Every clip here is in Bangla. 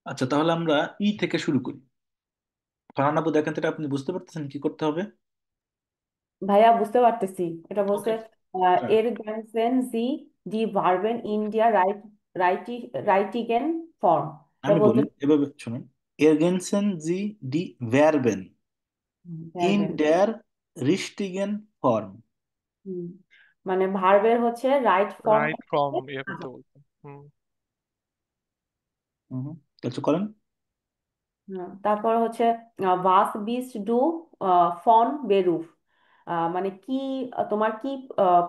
আচ্ছা, তাহলে আমরা ই থেকে শুরু করি। ফারহান আপু, দেখেন তো এটা আপনি বুঝতে পারতেছেন কি করতে হবে? ভাইয়া বুঝতে পারতেছি। এটা বলছে ওকে। হ্যাঁ, এর গানসেন জি ডি ভার্বেন ইন্ডিয়া রাইটি রাইটিগেন ফর্ম। এটা আমি বলতে বলি এভাবে শুনুন। এরগেনসেন জি ডি ভ্যারবেন ইন পারবেন। ডেয়ার রিস্টিগেন ফর্ম। মানে ভার্বের হচ্ছে রাইট ফর্মটা রাইট ফ্রম হচ্ছে ইয়ে করতে আগে। বলতে। হুম। কিছু করেন। তারপর হচ্ছে ভাস বিস্ট ডু ফন বেরুফ। মানে কি তোমার কি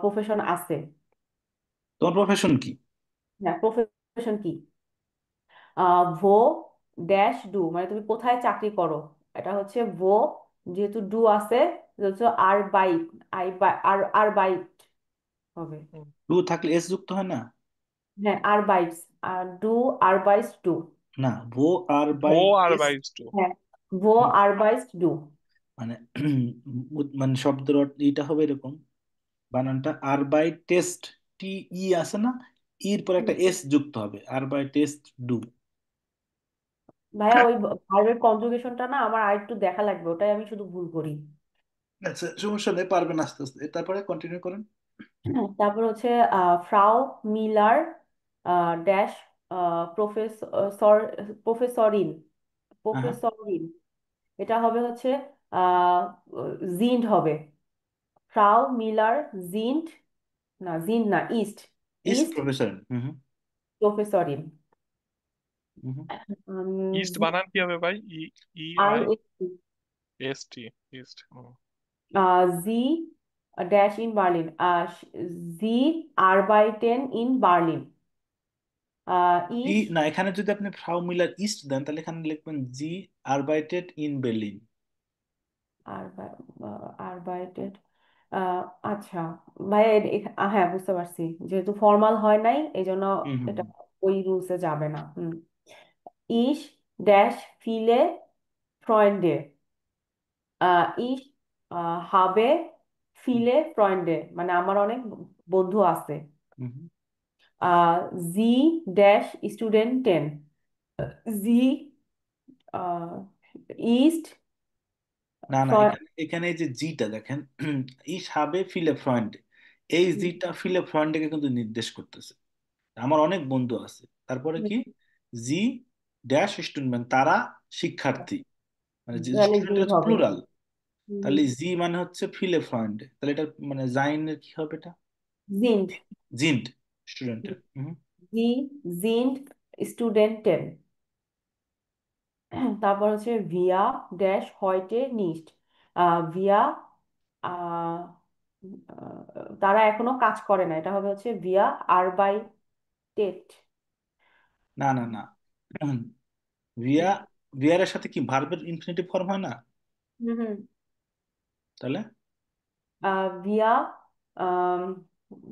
প্রফেশন আছে? তোমার প্রফেশন কি? হ্যাঁ, প্রফেশন কি? ভো ড্যাশ ডু মানে তুমি কোথায় চাকরি করো। এটা হচ্ছে ভো, যেহেতু ডু আছে, এটা হচ্ছে আর বাইট, আর আর বাইট হবে। হুম। ডু থাকলে এস যুক্ত হয় না? হ্যাঁ, আর বাইটস, আর ডু আর বাইটস ডু। না, ভো আর ভো বাই আর এস। বাইস টু। হ্যাঁ, ভো আর বাইটস ডু। মানে মানে শব্দের এটা হবে এরকম, বানানটা আর বাই টেস্ট, টি ই আছে না, ইর পর একটা এস যুক্ত হবে, আর বাই টেস্ট ডু। ভাইয়া ওই ভার্বের কনজুগেশনটা না আমার আরেকটু দেখা লাগবে, ওটাই আমি শুধু ভুল করি। আচ্ছা, সমস্যা নেই, পারবেন আস্তে আস্তে। তারপরে কন্টিনিউ করেন। তারপর হচ্ছে ফ্রাউ মিলার ড্যাশ প্রফেসর প্রফেসরিন হ্যাঁ, হ্যাঁ। প্রফেসরিন। এটা হবে হচ্ছে আহ জিন্ড হবে। ফ্রাউ মিলার জিন্ড, না জিন্ড না, ইস্ট, ইস ইস্ট প্রফেসর। হুম, হুম, প্রফেসরিন। হুম, হুম। ইস্ট বানান কি হবে ভাই? ই, ই I I S S T. ইস্ট। জি ড্যাশ ইন বার্লিন, জি আরবাইটেন ইন বার্লিন। জি ইস না, এখানে যদি আপনি ফ্রাউ মিলার ইস্ট দেন তাহলে এখানে লিখবেন জি আরবাইটেড ইন বের্লিন। আরবাইটেড। আচ্ছা ভাইয়া, হ্যাঁ বুঝতে পারছি, যেহেতু ফর্মাল হয় নাই এই জন্য হুম, হুম, এটা হুম, ওই রুলসে যাবে না। ইস ড্যাশ ফিলে ফ্রয়েন্ডে, ইস হাবে হুম, ফিলে ফ্রয়েন্ডে মানে আমার অনেক বন্ধু আছে। হুম, হুম। আহ, জি ড্যাশ স্টুডেন্টেন, জি ইস্ট না, না, এখানে এখানে এই যে জিটা দেখেন, ইস হাবে ফিলে ফ্রয়েন্ডে, এই জিটা ফিলে ফ্রয়েন্ডেকে কিন্তু নির্দেশ করতেছে। আমার অনেক বন্ধু আছে, তারপরে কি, জি ড্যাশ স্টুডেন্ট মানে তারা শিক্ষার্থী, মানে যে তাহলে জি স্টুডেন্ট হচ্ছে হবে। প্লুরাল। হুম, তাহলে জি মানে হচ্ছে ফিলে ফ্রয়েন্ডে, তাহলে এটা মানে জাইনের কি হবে এটা? জিন্ড, জিন্ট স্টুডেন্টের। জি জিন্ড স্টুডেন্টেন। তারপর হচ্ছে ভিয়া ড্যাশ হয়টে নিস্ট, ভিয়া আহ, তারা এখনো কাজ করে না, এটা হবে হচ্ছে ভিয়া আরবাইটেট। না, না, না, ভিয়া, ভিয়ারের সাথে কি ভার্বের ইনফিনিটিভ ফর্ম হয় না? হুম হুম। তাহলে ভিয়া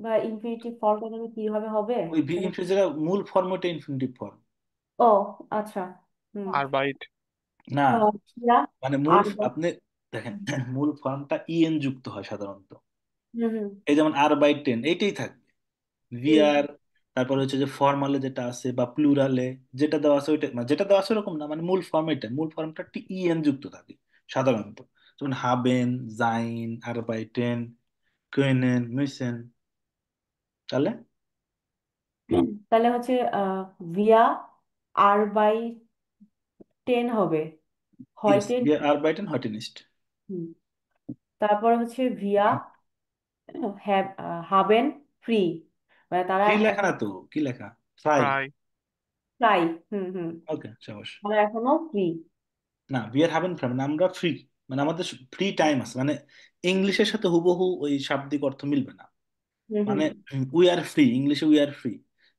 বা ইনফিনিটিভ ফর্মটা যেন কিভাবে হবে ওই ভি সেটা। ইনফিনিটিভ, যেটা মূল ফর্ম ওইটা ইনফিনিটিভ ফর্ম। ও আচ্ছা। হুম। আর বাইট। না, ভিয়া মানে মূল আর আপনি দেখেন, মূল ফর্মটা ইএন যুক্ত হয় সাধারণত। হুম হুম এই যেমন আর বাই টেন এইটাই থাকবে, হুম ভিআর। তারপর হচ্ছে যে ফর্মালে যেটা আছে বা প্লুরালে যেটা দেওয়া আছে ওইটা, মানে যেটা দেওয়া আছে ওরকম না, মানে মূল ফর্ম এটা, মূল ফর্মটা টি ইএন যুক্ত থাকে সাধারণত। যেমন হাবেন, জাইন, আরবাইটেন, কোয়েনেন, মিসেন। তাহলে তাহলে হচ্ছে ভিয়া আর বাই টেন হবে, হয় ইয়েস, টেন। ভিআর আরবাইটেন হটেনিস্ট। তারপর হচ্ছে ভিয়া হাবেন ফ্রি, মানে তারা ফ্রি লেখা এখন না তো, কি লেখা? ফ্রাই। ফ্রাই। ফ্রাই। হুম হুম। ওকে, সাবাস। তারা এখনো ফ্রি। না, বিয়ার হাবেন ফ্রি মানে আমরা ফ্রি, মানে আমাদের ফ্রি টাইম আছে, মানে ইংলিশের সাথে হুবহু ওই শাব্দিক অর্থ মিলবে না। হুম হুম। মানে উই আর ফ্রি, ইংলিশে উই আর ফ্রি,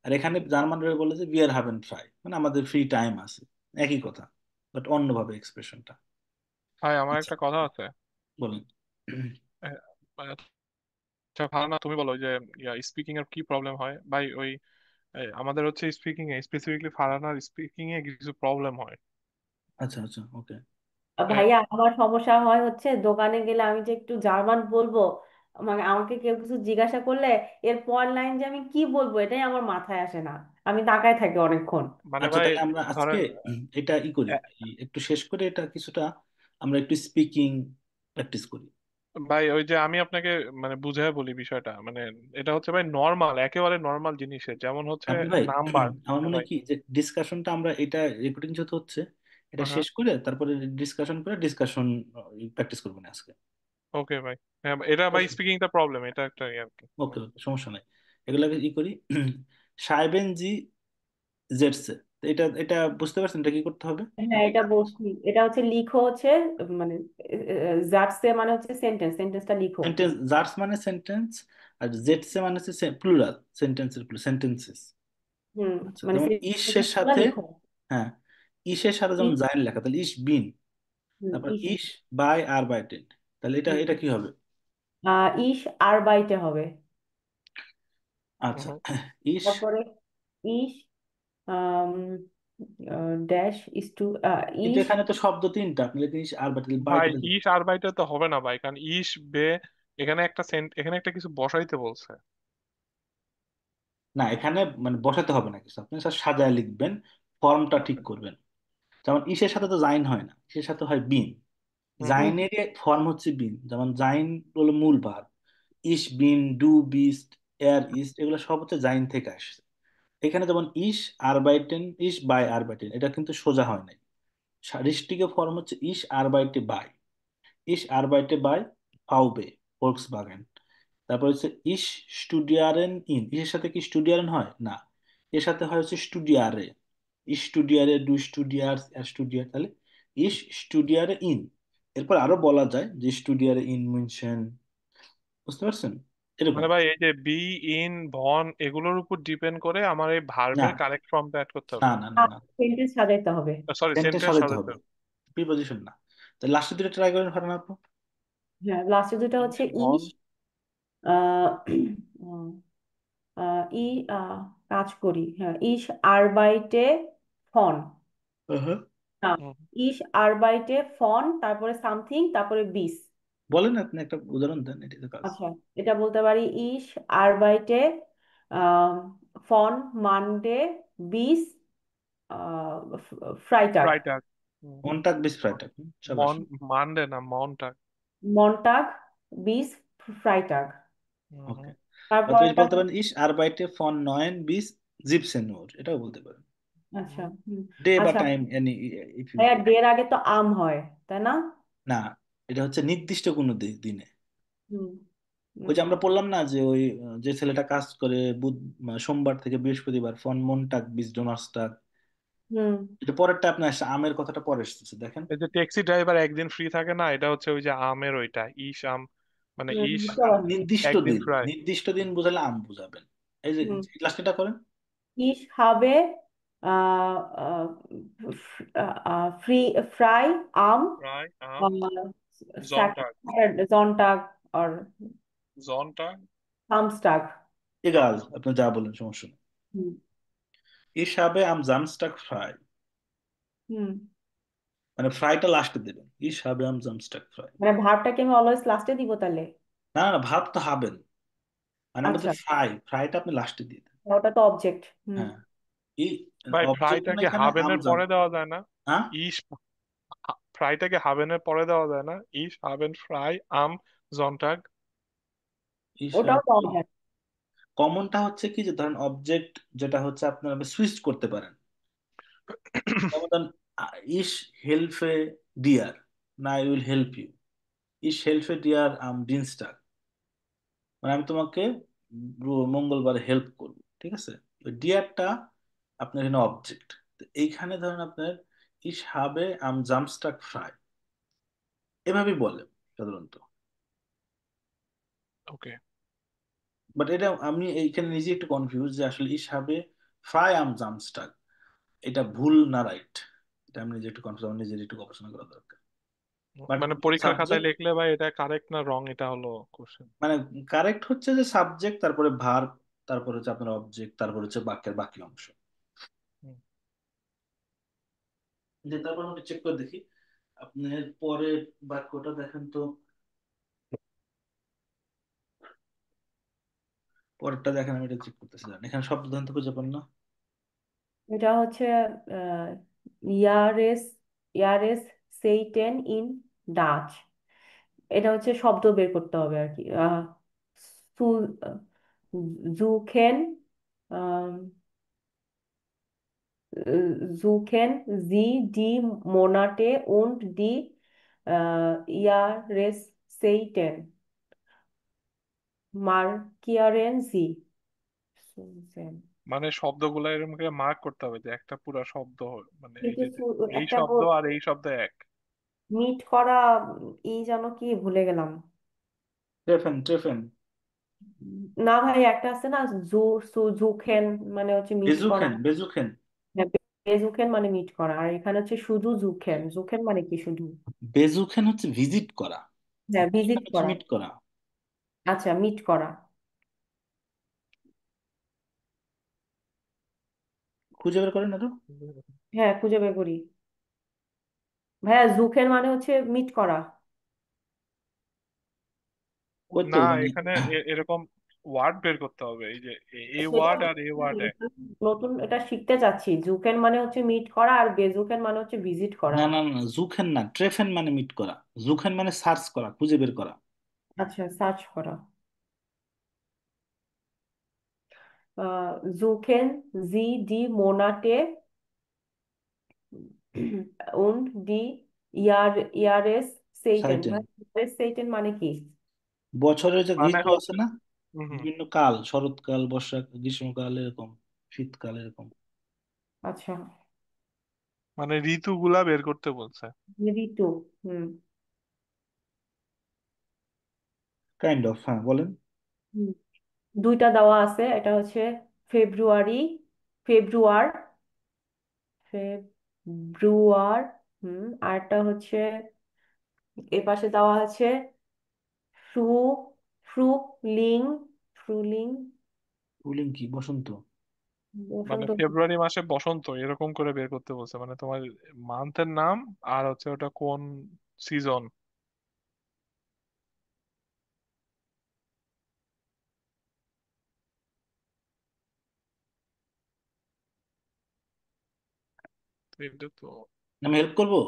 আর এখানে জার্মানরা বলে যে বিয়ার হাবেন ফ্রাই, মানে আমাদের ফ্রি টাইম আছে। একই কথা, বাট অন্যভাবে এক্সপ্রেশনটা। ভাই আমার আচ্ছা, একটা কথা আছে। বলেন। আহ, আচ্ছা ভালো না, তুমি বলো ওই যে স্পিকিং এর কি প্রবলেম হয় ভাই? ওই আমাদের হচ্ছে স্পিকিং এ স্পেসিফিকলি ফারানার স্পিকিং এ কিছু প্রবলেম হয়। আচ্ছা, আচ্ছা, ওকে। এ, ভাইয়া আমার সমস্যা হয় হচ্ছে দোকানে গেলে আমি যে একটু জার্মান বলবো, মানে আমাকে কেউ কিছু জিজ্ঞাসা করলে এর পর লাইন যে আমি কি বলবো এটাই আমার মাথায় আসে না। আমি তাকায় থাকি অনেকক্ষণ। মানে আচ্ছা ভাই তাহলে আমরা আজকে ধরেন এটা ই করি, একটু শেষ করে এটা কিছুটা আমরা একটু স্পিকিং প্র্যাকটিস করি। ভাই ওই যে আমি আপনাকে মানে বুঝাই বলি বিষয়টা, মানে এটা হচ্ছে ভাই নর্মাল, একেবারে নর্মাল জিনিসের, যেমন হচ্ছে আপনি ভাই, নাম্বার। আমার হ্যাঁ মনে ভাই। হয় কি যে ডিসকাশনটা আমরা এটা রেকর্ডিং যেহেতু হচ্ছে, এটা হ্যাঁ শেষ করে তারপরে ডিসকাশন করে ডিসকাশন প্র্যাকটিস করবো না আজকে। ওকে ভাই। হ্যাঁ এটা ভাই স্পিকিংটা প্রবলেম, এটা একটা ইয়ে আর কি। ওকে ওকে, সমস্যা নাই। এগুলাকে ই করি। সাইবেন জি জেটসে, এটা এটা বুঝতে পারছেন এটা কি করতে হবে? হ্যাঁ এটা বলছি, এটা হচ্ছে লিখো হচ্ছে, মানে জাটসে মানে হচ্ছে সেন্টেন্স, সেন্টেন্সটা লিখো। সেন্টেন্স, জার্স মানে সেন্টেন্স, আর জেটসে মানে হচ্ছে প্লুরাল, সেন্টেন্সের সেন্টেন্সেস। হুম, আচ্ছা মানে যেমন ইসের সেন্টেন্স গুলো সাথে, লিখো। হ্যাঁ, ইসের সাথে যেমন ইস, জাইন লেখা, তাহলে ইস বিন, তারপর ইস, ইস বাই আর বাইটেন, তাহলে এটা হুম, এটা কি হবে? ইস আর বাইটে হবে। আচ্ছা, হুম। ইস, তারপরে ইস, আম, ড্যাশ ইস টু, কিন্তু ইস, এখানে তো শব্দ তিনটা, আপনি যদি ইস আর বাইটেন বাই ভাই কোথায় যাবে? ইস আর বাইটা তো হবে না ভাই, কারণ ইস বে, এখানে একটা এখানে একটা কিছু বসাইতে বলছে। না এখানে মানে বসাতে হবে না কিছু, আপনি সব সাজায় লিখবেন, ফর্মটা ঠিক ওকে। করবেন। যেমন ইসের সাথে তো জাইন হয় না, ইসের সাথে হয় বিন, হুম হুম। হুম, জাইনের ফর্ম হচ্ছে বিন, যেমন জাইন হলো মূল ভার্ব, ইস বিন ডু বিস্ট এর ইস্ট এগুলো সব হচ্ছে জাইন থেকে আসছে। এখানে যেমন ইস আরবাইটেন, ইস বাই আরবাইটেন, এটা কিন্তু সোজা হয় নাই, রিস্টিকে ফর্ম হচ্ছে ইস আরবাইটে বাই, ইস আরবাইটে বাই ফাউবে ফোক্সবাগেন। তারপর হচ্ছে ইস স্টুডিয়ারেন ইন, ইসের সাথে কি স্টুডিয়ারেন হয় না, এর সাথে হয় হচ্ছে স্টুডিয়ারে, স্টুডিয়ারে ডু স্টুডিয়ার স্টুডিয়ার, তাহলে ইস স্টুডিয়ারে ইন। এরপর আরো বলা যায় যে স্টুডিয়ারে ইন মুনশন, বুঝতে পারছেন এরকম। মানে ভাই এই যে বি, ইন, ভন এগুলোর উপর ডিপেন্ড করে আমার এই না ভার্বের কারেক্ট ফর্মটা অ্যাড করতে না হবে। না না না, সেন্টেন্স সাজাইতে হবে। সরি, সেন্টেন্স সেন্টেন্স সাজাইতে সাজাতে হবে, হবে। প্রিপোজিশন না। তো লাস্টে দুটো ট্রাই করেন ফারান আপু। হ্যাঁ লাস্টে দুটো ইস হচ্ছে ভন। ইস, আহ, উম, ই, কাজ করি, হ্যাঁ ইস আরবাইটে ফন, হ্যাঁ, না, হুম। ইস আরবাইটে ফন, তারপরে সামথিং, তারপরে বিস। বলেন আপনি একটা উদাহরণ দেন, এটাই তো কাজ। আচ্ছা, এটা বলতে পারি ইস আরবাইটে ফন মানডে বিস ফ্রাইটাগ, ফ্রাইটাগ। মনটাক বিশ ফ্রাইটাক, সাবাস। মন, মানডে না মনটাগ। মন্টাগ বিস ফ্রাইটাগ। ওকে, অথবা তারপরটা বলতে পারেন ইস আরবাইটে ফন নয়েন বিশ জিপসেন ওর, এটাও বলতে পারেন। আচ্ছা, হুম, ডে বা আচ্ছা টাইম এনি, ইফ ইউ, ভাইয়া ডের আগে তো আম হয়, তাই না? না এটা হচ্ছে নির্দিষ্ট কোনো দিনে। হুম, ওই যে আচ্ছা, আমরা বললাম না যে ওই যে ছেলেটা কাজ করে সোমবার থেকে বৃহস্পতিবার, ফন মনটাক বিশ ডোনার্সটাক, হুম, এটা পরেরটা আপনার আসছে, আমের কথাটা পরে এসেছে দেখেন। এই যে ট্যাক্সি ড্রাইভার একদিন ফ্রি থাকে না, এটা হচ্ছে ওই যে আমের ওইটা ইস আম, মানে হুম, ইস বুঝতে পারছি। নির্দিষ্ট একদিন দিন, ফ্রাই। নির্দিষ্ট দিন বোঝালে আম বোঝাবেন। এই যে হুম, লাস্ট এটা করেন। ইস হবে ফ্রি, ফ্রাই আম, ফ্রাই আম জনটাগ, জনটাগ আর জনটাগ। সামস্টাগ। এগাল আপনি যা বলেন সমস্যা নেই। হুম, Ich habe am Samstag frei, হুম, মানে ফ্রাইটা লাস্টে দেবেন, Ich habe am Samstag frei। মানে ভার্বটাকে আমি অলওয়েজ লাস্টে দিব তাহলে। না না, ভাব তো হবেন, মানে আমাদের আচ্ছা, ফ্রাইটা আপনি লাস্টে দিয়ে দেন। ওটা তো অবজেক্ট। হুম, হ্যাঁ, এই ভাই অবজেক্ট মানে ফ্রাইটাকে এখানে হাবেনের আমজাম। পরে দেওয়া যায় না? হ্যাঁ, ইস, ফ্রাইটাকে হাবেনের পরে দেওয়া যায় না? ইস হাবেন ফ্রাই আম জনটাগ। Ich ওটাও habe, পাওয়া যায়। কমনটা হচ্ছে কি যে ধরেন অবজেক্ট যেটা হচ্ছে আপনারা সুইচ করতে পারেন, যেমন ধরেন ইস হেল্পে ডিয়ার, না আই উইল হেল্প ইউ, ইস হেল্পে ডিয়ার আম ডিনস্টার, মানে আমি তোমাকে মঙ্গলবারে হেল্প করব, ঠিক আছে। তো ডিয়ারটা আপনার এখানে অবজেক্ট, তো এইখানে ধরেন আপনার ইস হাবে আম জামস্টাক ফ্রাই, এভাবেই বলে সাধারণত। ওকে। বাট এটা আমি এইখানে নিজে একটু কনফিউজ যে আসলে ইস হাবে ফ্রাই আম জামস্টাক, এটা ভুল না রাইট, এটা আমি নিজে একটু কনফিউজ, আমার নিজের একটু গবেষণা করা দরকার। বাট মানে পরীক্ষার খাতায় সাবজেক্ট, লিখলে ভাই এটা কারেক্ট না রং, এটা হলো কোশ্চেন। মানে কারেক্ট হচ্ছে যে সাবজেক্ট, তারপরে ভার্ব, তারপরে হচ্ছে আপনার অবজেক্ট, তারপরে হচ্ছে বাক্যের বাকি অংশ। যে তারপর আমি চেক করে দেখি আপনার পরের বাক্যটা দেখেন তো, পরেরটা দেখেন, আমি এটা চেক করতেছি, জানেন এখানে শব্দ ধান তো খুঁজে পান না। এটা হচ্ছে ইয়ারেস ইয়ারেস সেইটেন ইন ডাচ। এটা হচ্ছে শব্দ বের করতে হবে আর কি। জুখেন suchen Sie die Monate und die Jahreszeiten? Markieren Sie. Suchen. মানে শব্দগুলো এরকম করে মার্ক করতে হবে যে একটা পুরো শব্দ মানে এই কিন্তু যে এই একটা শব্দ আর এই শব্দ এক। মিট করা এই যেন কি ভুলে গেলাম। ট্রেফেন ট্রেফেন। না ভাই, একটা আছে না, জুখেন মানে হচ্ছে মিট করা। বেজুখেন বেজুখেন। হ্যাঁ, বেজুখেন মানে মিট করা, আর এখানে হচ্ছে শুধু জুখেন। জুখেন মানে কি শুধু? বেজুখেন হচ্ছে ভিজিট করা, আর হ্যাঁ, ভিজিট ট্রেফেন হচ্ছে করা। মিট করা। আচ্ছা, মিট করা। খুঁজে বের করেন একটু। হ্যাঁ, খুঁজে বের করি। ভাইয়া, জুখের মানে হচ্ছে মিট করা। ওই না, তো মানে এখানে এরকম ওয়ার্ড বের করতে হবে, এই যে এ সেটা ওয়ার্ড আর এ ওয়ার্ড এক। নতুন এটা শিখতে চাচ্ছি। জুকেন মানে হচ্ছে মিট করা, আর বেজুকেন মানে হচ্ছে ভিজিট করা। না না না, জুখেন না, ট্রেফেন মানে মিট করা। জুখেন মানে সার্চ করা, খুঁজে বের করা। আচ্ছা, সার্চ করা। জুকেন জি ডি মোনাটে und die Jahreszeiten। সাইটেন, ভাই, Jahreszeiten মানে কি? বছরের যে মানে ঋতু আছে হচ্ছে না, হুম হুম, বিভিন্ন কাল, শরৎকাল, বর্ষা, গ্রীষ্মকাল, এরকম শীতকাল এরকম। আচ্ছা, মানে ঋতুগুলা বের করতে বলছে। ঋতু। হুম। কাইন্ড অফ, হ্যাঁ বলেন। হুম। দুইটা দেওয়া আছে, এটা হচ্ছে ফেব্রুয়ারি, ফেব্রুয়ার, ফেব্রুয়ার। আরেকটা হচ্ছে এ পাশে দেওয়া আছে ফ্রু, ফ্রুলিং, ফ্রুলিং, কুলিং কি, বসন্ত? মানে বসন্ত। ফেব্রুয়ারি মাসে বসন্ত এরকম করে বের করতে বলছে, মানে তোমার মান্থের নাম আর হচ্ছে ওটা কোন সিজন। এটা তো, আমি হেল্প করবো?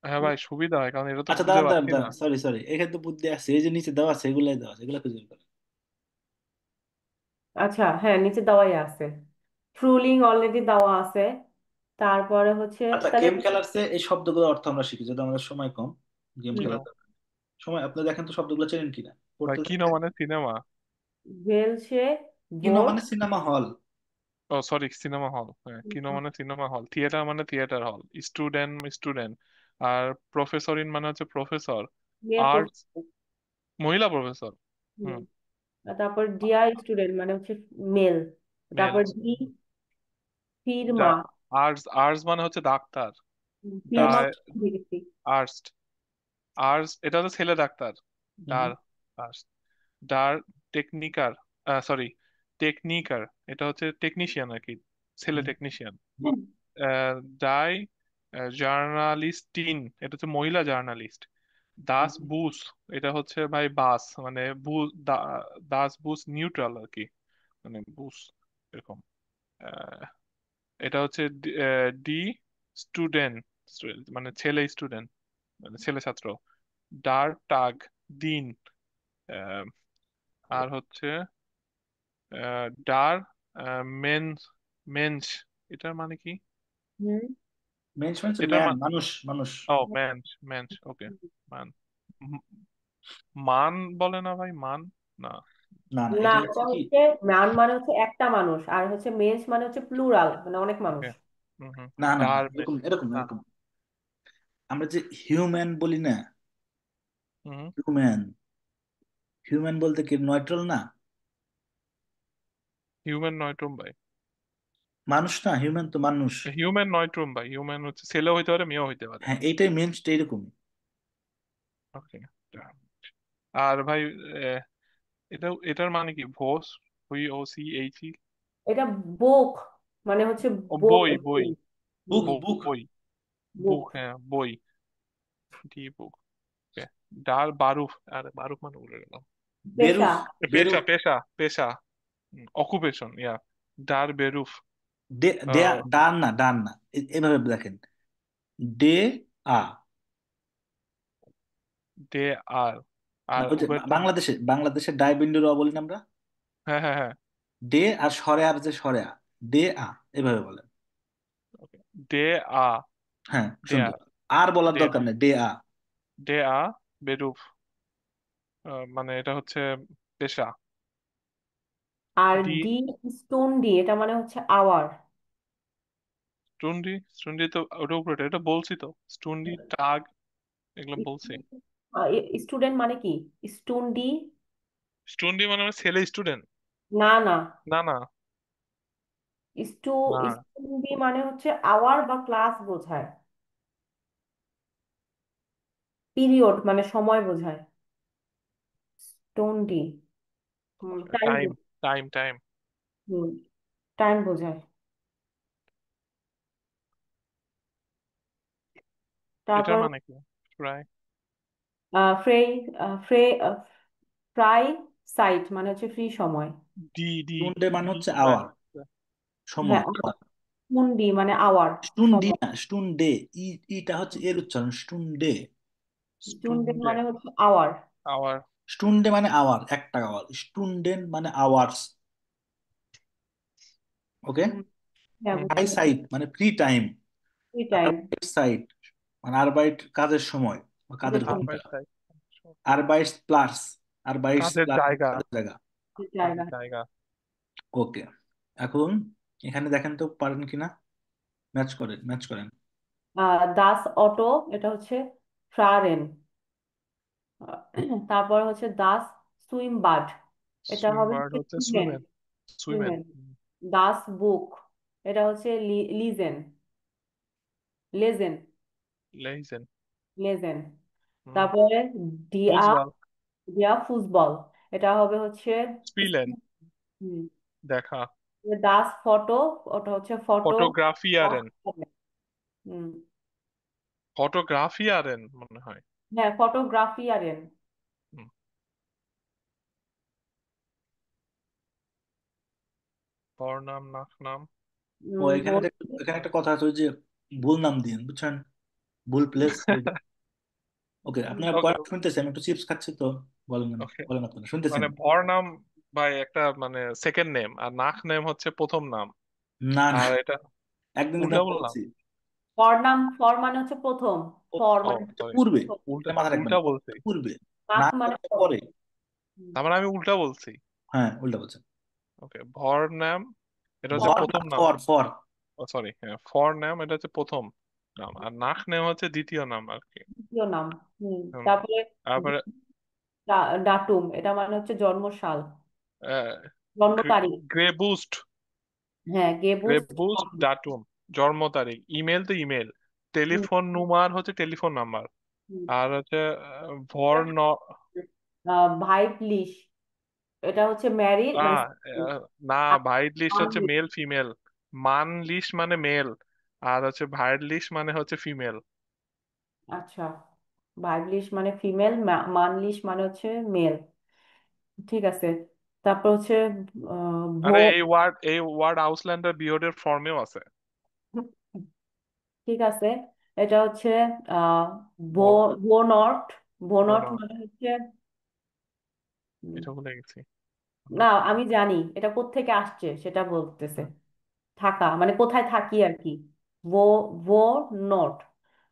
হ্যাঁ ভাই, সুবিধা হয় কারণ এটা তো আচ্ছা খুঁজে দাঁড়ান দাঁড়ান পাচ্ছি না। দাঁড়ান, সরি সরি, এখানে তো বুদ্ধি আছে, এই যে নিচে দেওয়া আছে এগুলাই দেওয়া আছে, এগুলা খুঁজে বের করেন। আচ্ছা, হ্যাঁ, নিচে দেওয়াই আছে। ফ্রুলিং অলরেডি দেওয়া আছে। তারপরে হচ্ছে আচ্ছা, তাহলে গেম খেলার চেয়ে এই শব্দগুলোর অর্থ আমরা শিখি, যদি আমাদের সময় কম। গেম হুম, খেলার সময় আপনি দেখেন তো শব্দগুলো চেনেন কিনা, ভাই, পড়তে কিনো থাকেন। মানে সিনেমা। ভেলসে কিনো বোর্ড। মানে সিনেমা হল। ও সরি, সিনেমা হল, হ্যাঁ, কিনো মানে সিনেমা হল, থিয়েটার মানে থিয়েটার হল, স্টুডেন্ট স্টুডেন্ট, আর প্রফেসরিন মানে হচ্ছে প্রফেসর, আর্টস মহিলা প্রফেসর। হুম, আর তারপর ডিয়ার স্টুডেন্ট মানে হচ্ছে মেল। মেল। তারপর ডি, ফিরমা। আর্টস আর্টস মানে হচ্ছে ডাক্তার। ফিরমা ডাই, ভুলে গেছি। আর্টস, আর্টস এটা হচ্ছে ছেলে ডাক্তার। হুম। ডার, আর্টস, ডার টেকনিকার, সরি, টেকনিকার, এটা হচ্ছে টেকনিশিয়ান আর কি, ছেলে হুম। টেকনিশিয়ান। ডাই জার্নালিস্টিন, এটা হচ্ছে মহিলা জার্নালিস্ট। দাস হুম। বুস, এটা হচ্ছে ভাই বাস, মানে দাস বুস নিউট্রাল আর কি, মানে বুস এরকম। আহ, এটা হচ্ছে ডি স্টুডেন্ট, মানে ছেলে স্টুডেন্ট, মানে ছেলে ছাত্র। ডার টাগ, দিন। আহ, আর হচ্ছে ডার মেন্স, মেন্স, এটার মানে কি? হুম। মেন্স মানে এটার ম্যান, মান, মানুষ মানুষ। ও মেন্স, মেন্স, ওকে। মান, মান বলে না ভাই, মান, না। না না, না, এটা এটা হচ্ছে কি, হচ্ছে ম্যান মানে হচ্ছে একটা মানুষ, আর হচ্ছে মেন্স মানে হচ্ছে প্লুরাল মানে অনেক মানুষ। ওকে, হুম হুম, না না না, ডার এরকম এরকম না, এরকম। আমরা যে হিউম্যান বলি না, হুম, হিউম্যান, হিউম্যান বলতে কি নিউট্রাল না? হিউম্যান নয়ট্রোম ভাই। মানুষ না, হিউম্যান তো মানুষ। হিউম্যান নয়ট্রোম ভাই, হিউম্যান হচ্ছে ছেলেও হইতে পারে মেয়েও হইতে পারে। হ্যাঁ, এইটাই মেন্সটা এরকমই। ওকে। আর ভাই, আহ, এটার মানে কি? ভোস, ভি ও সি এইচ ই। এটা বুক মানে হচ্ছে ও বই, বই। বই, বুক বুক, বুক। বই, বুক। বুক, হ্যাঁ বই, ডি বুক। ওকে। ডার বারুফ, আরে বারুফ মানে ভুলে গেলাম। পেশা। বেরুফ। পেশা বেরুফ। পেশা পেশা, অকুপেশন, ইয়া, ডার বেরুফ, ডে, আহ ডান না, ডান না, এভাবে দেখেন, ডে আ, দে আর, আর ওই যে উবেরটা? বাংলাদেশে ডাইবিন্ডুর অ বলি না আমরা, হ্যাঁ হ্যাঁ হ্যাঁ। ডে আর সরে আর যে সরে আ, ডে আ, এভাবে বলেন। ওকে, দে আ, হ্যাঁ দে আ, সুন্দর, আর বলার দে আ, দরকার নেই, ডে আ। দে আ বেরুফ, মানে এটা হচ্ছে পেশা। আর ডি, ডি, স্টোন ডি, এটা মানে হচ্ছে আওয়ার। স্টুন্ডি, স্টুন্ডি তো ওটা উপরে, এটা বলছি তো, স্টুন্ডি টাগ এগুলো বলছি। স্টুডেন্ট মানে কি? Stone D? স্টুন্ডি মানে আমার ছেলে স্টুডেন্ট? না না, না না স্টু না। স্টোন ডি মানে হচ্ছে আওয়ার বা ক্লাস বোঝায়। পিরিয়ড মানে সময় বোঝায়। Stone D time. Time, time time. Time বোঝায়। এটার তারপর মানে কি? প্রায়। ফ্রে ফ্রে ফ্রাই সাইট মানে হচ্ছে ফ্রি সময়। ডি ডি টুনডে মানে ডি হচ্ছে প্রায়। আওয়ার, সময়। হ্যাঁ, মুন্ডি মানে আওয়ার, স্টুন্ডি সময়। না, স্টুনডে, ইটা হচ্ছে এর উচ্চারণ, স্টুনডে। স্টুডেন্ট স্টুন্ডে, মানে হচ্ছে আওয়ার। আওয়ার। স্টুনডে মানে আওয়ার, একটা আওয়ার, স্টুনডেন মানে আওয়ার্স। ওকে। হ্যাঁ ফ্রাই বুঝতে সাইট মানে ফ্রি টাইম। Free time. আরবাইট সাইট মানে আরবাইট কাজের সময় বা কাজের ঘন্টা। আরবাইট টাইম, আরবাইটস প্লাস, আরবাইটস কাজের প্লাস জায়গা, কাজের জায়গা। জায়গা। কাজের জায়গা। ওকে, এখন এখানে দেখেন তো পারেন কিনা, ম্যাচ করেন, ম্যাচ করেন। দাস অটো, এটা হচ্ছে ফ্রারেন। তারপর হচ্ছে দাস সুইম বার্ড, এটা হবে সুইমবার্ড হচ্ছে হচ্ছে সুইমেন। সুইমেন, সুইমেন। সুইমেন। দাস বুক, এটা হচ্ছে লিজেন। লেজেন। লেইজেন। লেজেন। তারপরে ডিয়া, ফুজবাল, ডিয়া ফুটবল, এটা হবে হচ্ছে স্পিলেন, হুম, দেখা। দাস ফটো, ওটা হচ্ছে ফটো। ফটোগ্রাফিয়ারেন, হুম। ফটোগ্রাফিয়ারেন মনে হয়। হ্যাঁ, ফটোগ্রাফিয়ারেন। হুম, পরনাম, নাম। ও এখানে ভোর। এখানে একটা কথা আছে, ওই যে ভুল নাম দিন, বুঝছেন, ভুল প্লেস। ওকে, আপনারা ওকে পয়েন্ট শুনতেছি, আমি একটু চিপস খাচ্ছি তো। বলেন ওকে। বলেন, আপনারা শুনতেছেন। মানে ভর নাম ভাই একটা মানে সেকেন্ড নেম, আর নাক নেম হচ্ছে প্রথম নাম। না না, আর এটা একদিন কিন্তু উল্টা আমি বললাম। বলছি। ফর নাম, ফর মানে হচ্ছে প্রথম। ফর ও মানে হচ্ছে সরি, পূর্বে, উল্টা, এটা মাথায় রাখবেন, উল্টা বলছি। পূর্বে, না নাক মানে পরে। পরে। হুম। তার মানে আমি উল্টা বলছি। হ্যাঁ উল্টা বলছেন। ওকে, ভর নাম এটা হচ্ছে ফর ফর না, প্রথম নাম। For for. ও সরি, হ্যাঁ, ফর নাম এটা হচ্ছে প্রথম নাম, আর নাক নেম হচ্ছে দ্বিতীয় নাম আর কি। দ্বিতীয় নাম। হুম। তারপরে তারপরে ডাটুম, এটা মানে হচ্ছে জন্মসাল, আহ, জন্ম তারিখ। গ্রে বুস্ট, হ্যাঁ, গ্রে গেবুস। বুস্ট ডাটুম, জন্ম তারিখ। ইমেল তো ইমেল, টেলিফোন নুমার হচ্ছে টেলিফোন নাম্বার। আর হচ্ছে ভর ন, ভাইব লিস, এটা হচ্ছে ম্যারিড মানে আহ, single। না, আর ভাইড লিস্ট হচ্ছে unmarried। Male female. মান লিস্ট মানে মেল, আর হচ্ছে ভাইড লিস্ট মানে হচ্ছে ফিমেল। আচ্ছা, ভাইব লিস মানে ফিমেল, মানলিস মানে হচ্ছে মেল। ঠিক আছে। তারপর হচ্ছে ভো। আরে এই ওয়ার্ড আউসল্যান্ডার বিয়র্ডের ফর্মেও আছে। ঠিক আছে, এটা হচ্ছে আহ ভো, ভ- ভোনট। ভোনট ভনর, মানে হচ্ছে উম, এটা ভুলে গেছি। না, ভনর। আমি জানি এটা কোত্থেকে আসছে সেটা বলতেছে। হুম, থাকা মানে কোথায় থাকি আর কি। ভো, ভো নট,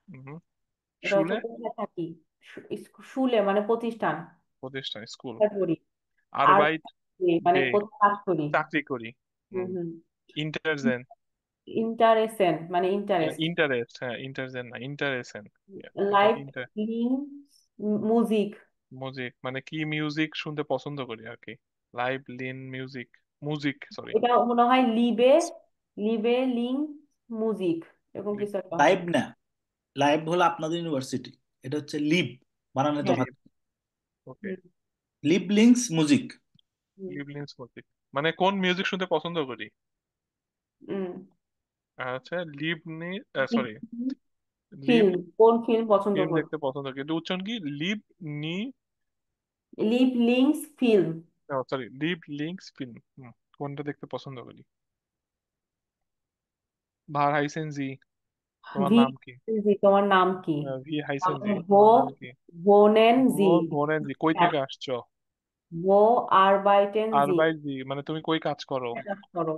হুম। এটা হচ্ছে শুলে, কোথায় থাকি। শুলে মানে প্রতিষ্ঠান, প্রতিষ্ঠান, স্কুল। কোথায় পড়ি। আর আরবাইট মানে বে, কোথায় কাজ করি। চাকরি করি। হুম হুম। হুম। ইন্টারজেন, ইন্টারেসেন মানে ইন্টারেস্ট। ইন্টারেস্ট, হ্যাঁ ইন্টারজেন না ইন্টারেসেন। এটা লাইক ইন্টার, লিং মিউজিক, মিউজিক মানে কি মিউজিক শুনতে পছন্দ করি আর কি। লাইভ লিন মিউজিক, মিউজিক সরি। এটা মনে হয় লিবে, লিবে লিং মিউজিক, এরকম কিছু একটা লাইভ হবে। না, লাইভ হলো আপনাদের ইউনিভার্সিটি, এটা হচ্ছে লিভ, বানানে হ্যাঁ। তফাৎ। ওকে, হুম, লিভ লিঙ্কস মিউজিক। হুম, লিভ লিন্স মিউজিক মানে কোন মিউজিক শুনতে পছন্দ করি। হুম। আর হচ্ছে লিভ নি, সরি, লিভ ফিল্ম, কোন ফিল্ম পছন্দ ফিল্ম করি। দেখতে পছন্দ করি, কিন্তু উচ্চারণ কি, লিভ নি, লিভ লিংস ফিল্ম। সরি লিভ লিঙ্কস ফিল্ম, কোনটা দেখতে পছন্দ করি। ভার হাইসেন জি, তোমার ভি, নাম কি? জি তোমার নাম কি? ভি হাইসেন জি, তারপরে ভো, তোমার নাম কি? ভোনেন জি, ও ভোরেন জি, কই থেকে আসছো? ভো আরবাইটেন আর জি, বাই জি মানে তুমি কই কাজ করো? কাজ করো।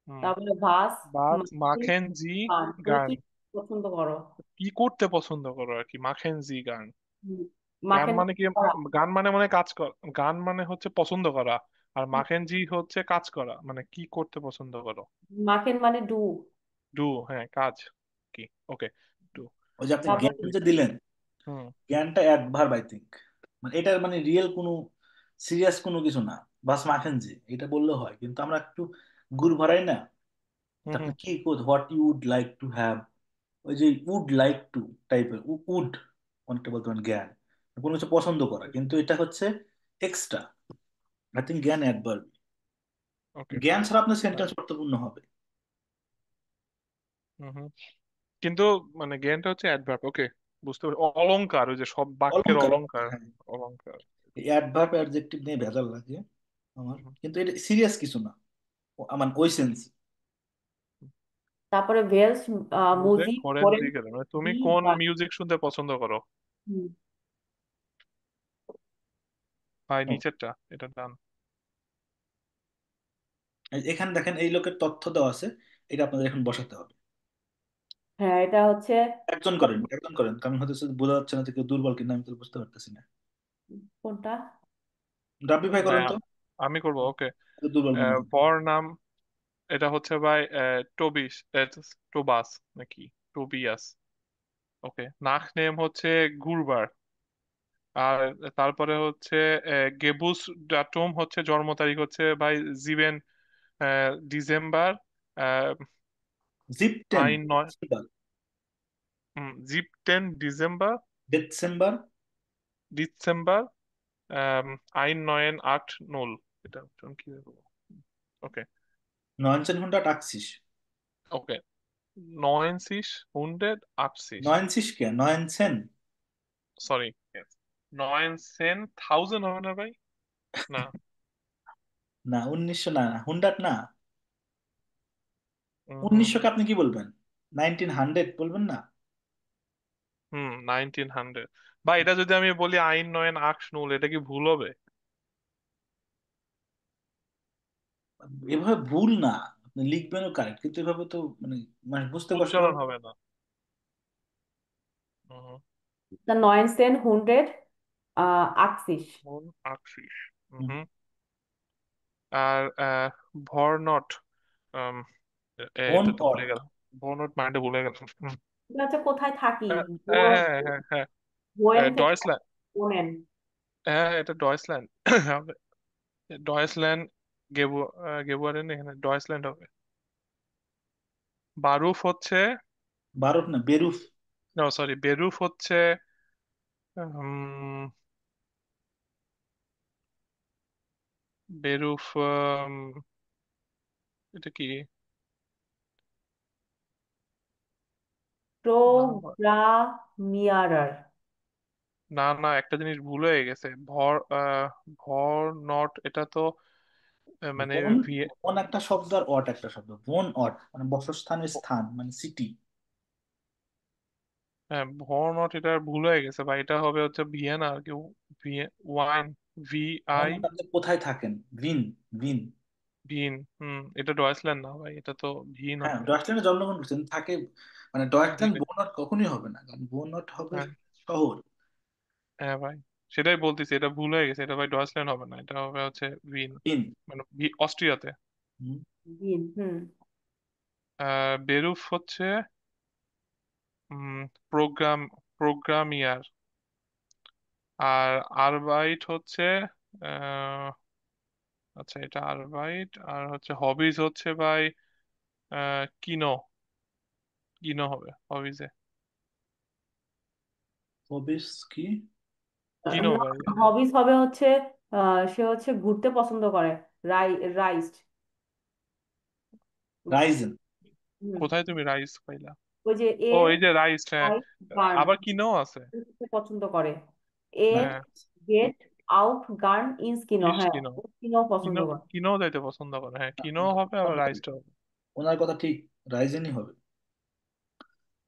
হুম। তারপরে ভাস, বাস মাখেন, মাখেন জি গান। তুমি গান, কি পছন্দ করো? কি করতে পছন্দ করো আর কি, মাখেন জি গান। হুম, গান মাখেন মানে কি? করা। গান মানে মানে কাজ কর, গান মানে হচ্ছে পছন্দ করা, আর মাখেন জি হচ্ছে কাজ করা, মানে কি করতে পছন্দ করো? মাখেন মানে ডু। ডু, হ্যাঁ কাজ কি। ওকে, ডু। ওই যে আপনি তারপরে জ্ঞান যে দিলেন, হুম জ্ঞানটা অ্যাডভার্ব আই থিঙ্ক, মানে এটার মানে রিয়েল কোনো সিরিয়াস কোনো কিছু না, বাস মাখেন যে এটা বললেও হয়, কিন্তু আমরা একটু গুড় ভরাই না। হুম তা আপনি হুম কি what you would like to have, ওই যে উড লাইক টু টাইপের উড, অনেকটা বলতে পারেন জ্ঞান, কোনো কিছু পছন্দ করা, কিন্তু এটা হচ্ছে এক্সট্রা। আই থিঙ্ক জ্ঞান অ্যাডভার্ব, ওকে। জ্ঞান ছাড়া আপনার সেন্টেন্স অর্থপূর্ণ হবে। হুম হুম কিন্তু মানে জ্ঞানটা হচ্ছে অ্যাডভার্ব, ওকে, বুঝতে পারি। অলংকার, ওই যে সব বাক্যের অলংকার, অলংকার। হ্যাঁ। অলংকার। অ্যাডভার্ব অ্যাডজেক্টিভ নিয়ে ভেজাল লাগে আমার, হুম, হুম। কিন্তু এটা সিরিয়াস কিছু না, আমার ওই সেন্স। তারপরে ভেলস, মিউজিক মুজিক, করেন ফরেন জিগের মানে তুমি জি কোন বা। মিউজিক শুনতে পছন্দ করো? হুম, ভাই নিচেরটা, এটা ডান। এখানে দেখেন এই লোকের তথ্য দেওয়া আছে, এটা আপনাদের এখন বসাতে হবে। হ্যাঁ এটা হচ্ছে একজন করেন, একজন করেন, কারণ হয়তো বোঝা যাচ্ছে না যে কেউ দুর্বল কিনা, আমি তো বুঝতে পারতেছি না। কোনটা? রাব্বি ভাই ভাই করেন তো, আমি করবো, ওকে। এত দুর্বল মনে হয়। বর নাম, এটা হচ্ছে ভাই টোবিস, টোবাস নাকি টোবিয়াস। ওকে, নাক নেম হচ্ছে গুরবার। আর তারপরে হচ্ছে গেবুস ডাটুম হচ্ছে জন্ম তারিখ হচ্ছে ভাই জিবেন ডিসেম্বর আহ, জিপটেন, আইন নয়, জিপ 10 ডিসেম্বর, ডিসেম্বর ডিসেম্বর আইন নয়েন আট নুল। এটা কি বলবো? ওকে। 1980, ওকে, 1980, কে 19, সরি, 9,000 হবে না ভাই? না। না 1900, না না হুন্ডাট না। হুম 1900 কে আপনি কি বলবেন, 1900 বলবেন না? হুম 1900। বা এটা যদি আমি বলি আইন নয়েন আট নুল, এটা কি ভুল হবে? এভাবে ভুল না, আপনি লিখবেনও কারেক্ট, কিন্তু এভাবে তো মানে মানে বুঝতে কষ্ট উচ্চারণ হবে। হবে না। হুম, দ্য নয়েনসেন হুন্ড্রেড আটত্রিশ। হুম, 38। হুম। হুম। আর ভরনট, উম, কোন এটা তো ভুলে অর্থ, গেলাম। ভরনট মাইন্ডে ভুলে গেলাম। এটা হচ্ছে কোথায় থাকি। হ্যাঁ হ্যাঁ হ্যাঁ হ্যাঁ, গোয়েন থেকে ডয়েসল্যান্ড। গোনেন। হ্যাঁ এটা ডয়েসল্যান্ড হবে। ডয়েসল্যান্ড, গেবু গেবুয়ারেন, এখানে ডয়েসল্যান্ড হবে। বারুফ হচ্ছে, বারোট না বেরুফ। সরি বেরুফ হচ্ছে উম, বেরুফ, এটা কি? না প্রোগ্রামিয়ার। না না, একটা জিনিস ভুল হয়ে গেছে। ভর নট, এটা তো মানে বন, ভি, বন একটা শব্দ আর অট একটা শব্দ, বন অট মানে বসস্থানের স্থান মানে সিটি। হ্যাঁ ভর নট, এটা ভুল হয়ে গেছে ভাই, এটা হবে হচ্ছে ভিয়েনা আর কি। ওয়াইন, ভি বন আই, অট আপনি কোথায় থাকেন, ভিন, ভিন। ভিন। এটা ডয়েসল্যান্ড না ভাই, এটা তো ভিন হ্যাঁ হবে। ডয়েচল্যান্ডে জন্মগ্রহণ করছেন থাকে, মানে হ্যাঁ ডয়েচল্যান্ড সেটাই। বোনট কখনোই হবে না, কারণ বোনট হবে হ্যাঁ শহর। হ্যাঁ ভাই, সেটাই বলতেছি, এটা ভুল হয়ে গেছে, এটা ভাই ডয়েসল্যান্ড হবে না, এটা হবে হচ্ছে ভিন, ভিন। মানে অস্ট্রিয়াতে। হুম। দিন হুম। বেরুফ হচ্ছে প্রোগ্রাম, প্রোগ্রামিয়ার। আর আরবাইট হচ্ছে আহ, আচ্ছা এটা আরবাইট, আর হচ্ছে হবিজ হচ্ছে ভাই কিনো, কিনো হবে হবিজে। হবিস কি? কিনো ভাই। হবিস হবে হচ্ছে সে হচ্ছে ঘুরতে পছন্দ করে। রাই, রাইস্ট। রাইজেন। হুম। কোথায় তুমি রাইস পাইলা? ওই যে এ ও এই যে রাইস, হ্যাঁ। আই গান আবার কিনো আছে। পছন্দ করে। এ না, হ্যাঁ, গেট আউট গান ইন স্কিনো, ইস হ্যাঁ কিনো, ও স্কিনো পছন্দ কিনো, করে। কিনো যাইতে পছন্দ করে, হ্যাঁ না, কিনো হবে, আবার রাইসটা হবে। ওনার কথা ঠিক, রাইজেনই হবে।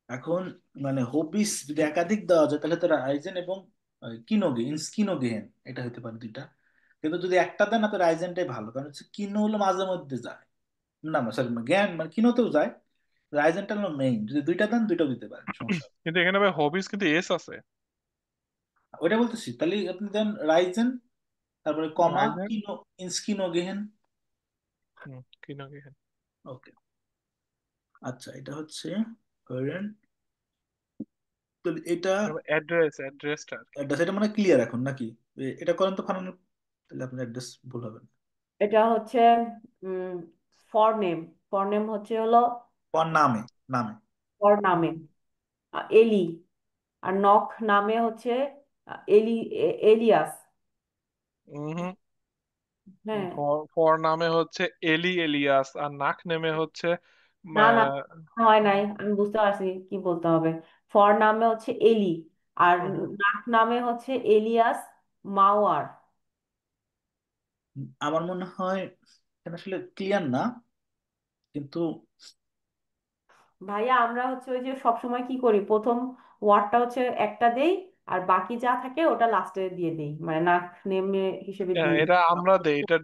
এখন মানে হবিস যদি একাধিক দেওয়া যায় তাহলে তো রাইজেন এবং কিনোগেহেন এটা হতে পারে দুইটা। কিন্তু যদি একটা দেন না তো রাইজেনটাই ভালো, কারণ হচ্ছে কিনো হলো মাঝে মধ্যে যায়, না সরি জ্ঞান মানে কিনোতেও যায়, রাইজেনটা হলো মেইন। যদি দুইটা দেন দুইটাও দিতে পারেন, সমস্যা নেই। কিন্তু এখানে ভাই হবিস কিন্তু এস আছে। ওইটা বলতেছি, তাহলে আপনি দেন রাইজেন, তারপরে কমা রাইজেন। কিনোগেহেন। কি নাকি এখানে? ওকে। আচ্ছা এটা হচ্ছে ধরেন, তো এটা অ্যাড্রেসটা আর কি। অ্যাড্রেস, এটা মানে ক্লিয়ার এখন নাকি? এটা করেন তো ফাইনাল, তাহলে আপনার অ্যাড্রেস ভুল হবে না। এটা হচ্ছে ফর নেম। ফর নেম হচ্ছে হলো পর নামে, নামে। ফর নামে এলি। আর নখ নামে হচ্ছে এলি এলিয়াস। হুম। হ্যাঁ। ফর নামে হচ্ছে এলি এলিয়াস, আর নাক নেমে হচ্ছে না না, হয় নাই, আমি বুঝতে পারছি কি বলতে হবে। ফর নামে হচ্ছে এলি, আর হুম। নাক নামে হচ্ছে এলিয়াস মাওয়ার। আমার মনে হয় এটা আসলে ক্লিয়ার না, কিন্তু ভাইয়া আমরা হচ্ছে ওই যে সবসময় কি করি, প্রথম ওয়ার্ডটা হচ্ছে একটা দেই, আর বাকি যা থাকে ওটা লাস্টে দিয়ে দেই, মানে নাক নেমে হিসেবে দিই। এটা আমরা দেই, এটা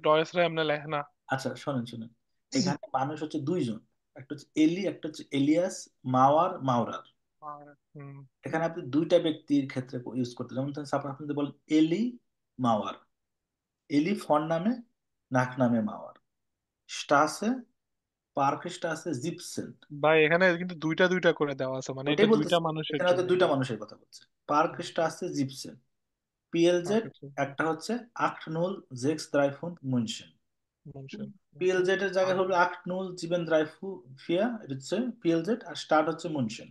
ডয়েসরে এমনি লেখে না। আচ্ছা শোনেন শোনেন, এখানে মানুষ হচ্ছে দুইজন, একটা হচ্ছে এলি, একটা হচ্ছে এলিয়াস মাওয়ার মাওরার। হুম। এখানে আপনি দুইটা ব্যক্তির ক্ষেত্রে ইউজ করতে, যেমন সাপোজ আপনি যদি বলেন এলি মাওয়ার, এলি ফন নামে, নাক নামে মাওয়ার, স্টাসে, পার্ক স্টাসে জিপসেন। ভাই এখানে কিন্তু দুইটা দুইটা করে দেওয়া আছে, মানে ওইটাই এটা দুইটা বলতেছি, মানুষের এখানে হয়তো জন্য। দুইটা মানুষের কথা বলছে। পার্ক স্টাসে জিপসেন, পিএলজেড, আচ্ছা। একটা হচ্ছে আট নুল জেক্স দ্রাইফুন মুনশন। মেনশন। পিএলজেড এর জায়গায় হবে আট নুল জিবেন দ্রাইফু ফিয়া, এটা হচ্ছে পিএলজেড, আর স্টার্ট হচ্ছে মুনশন।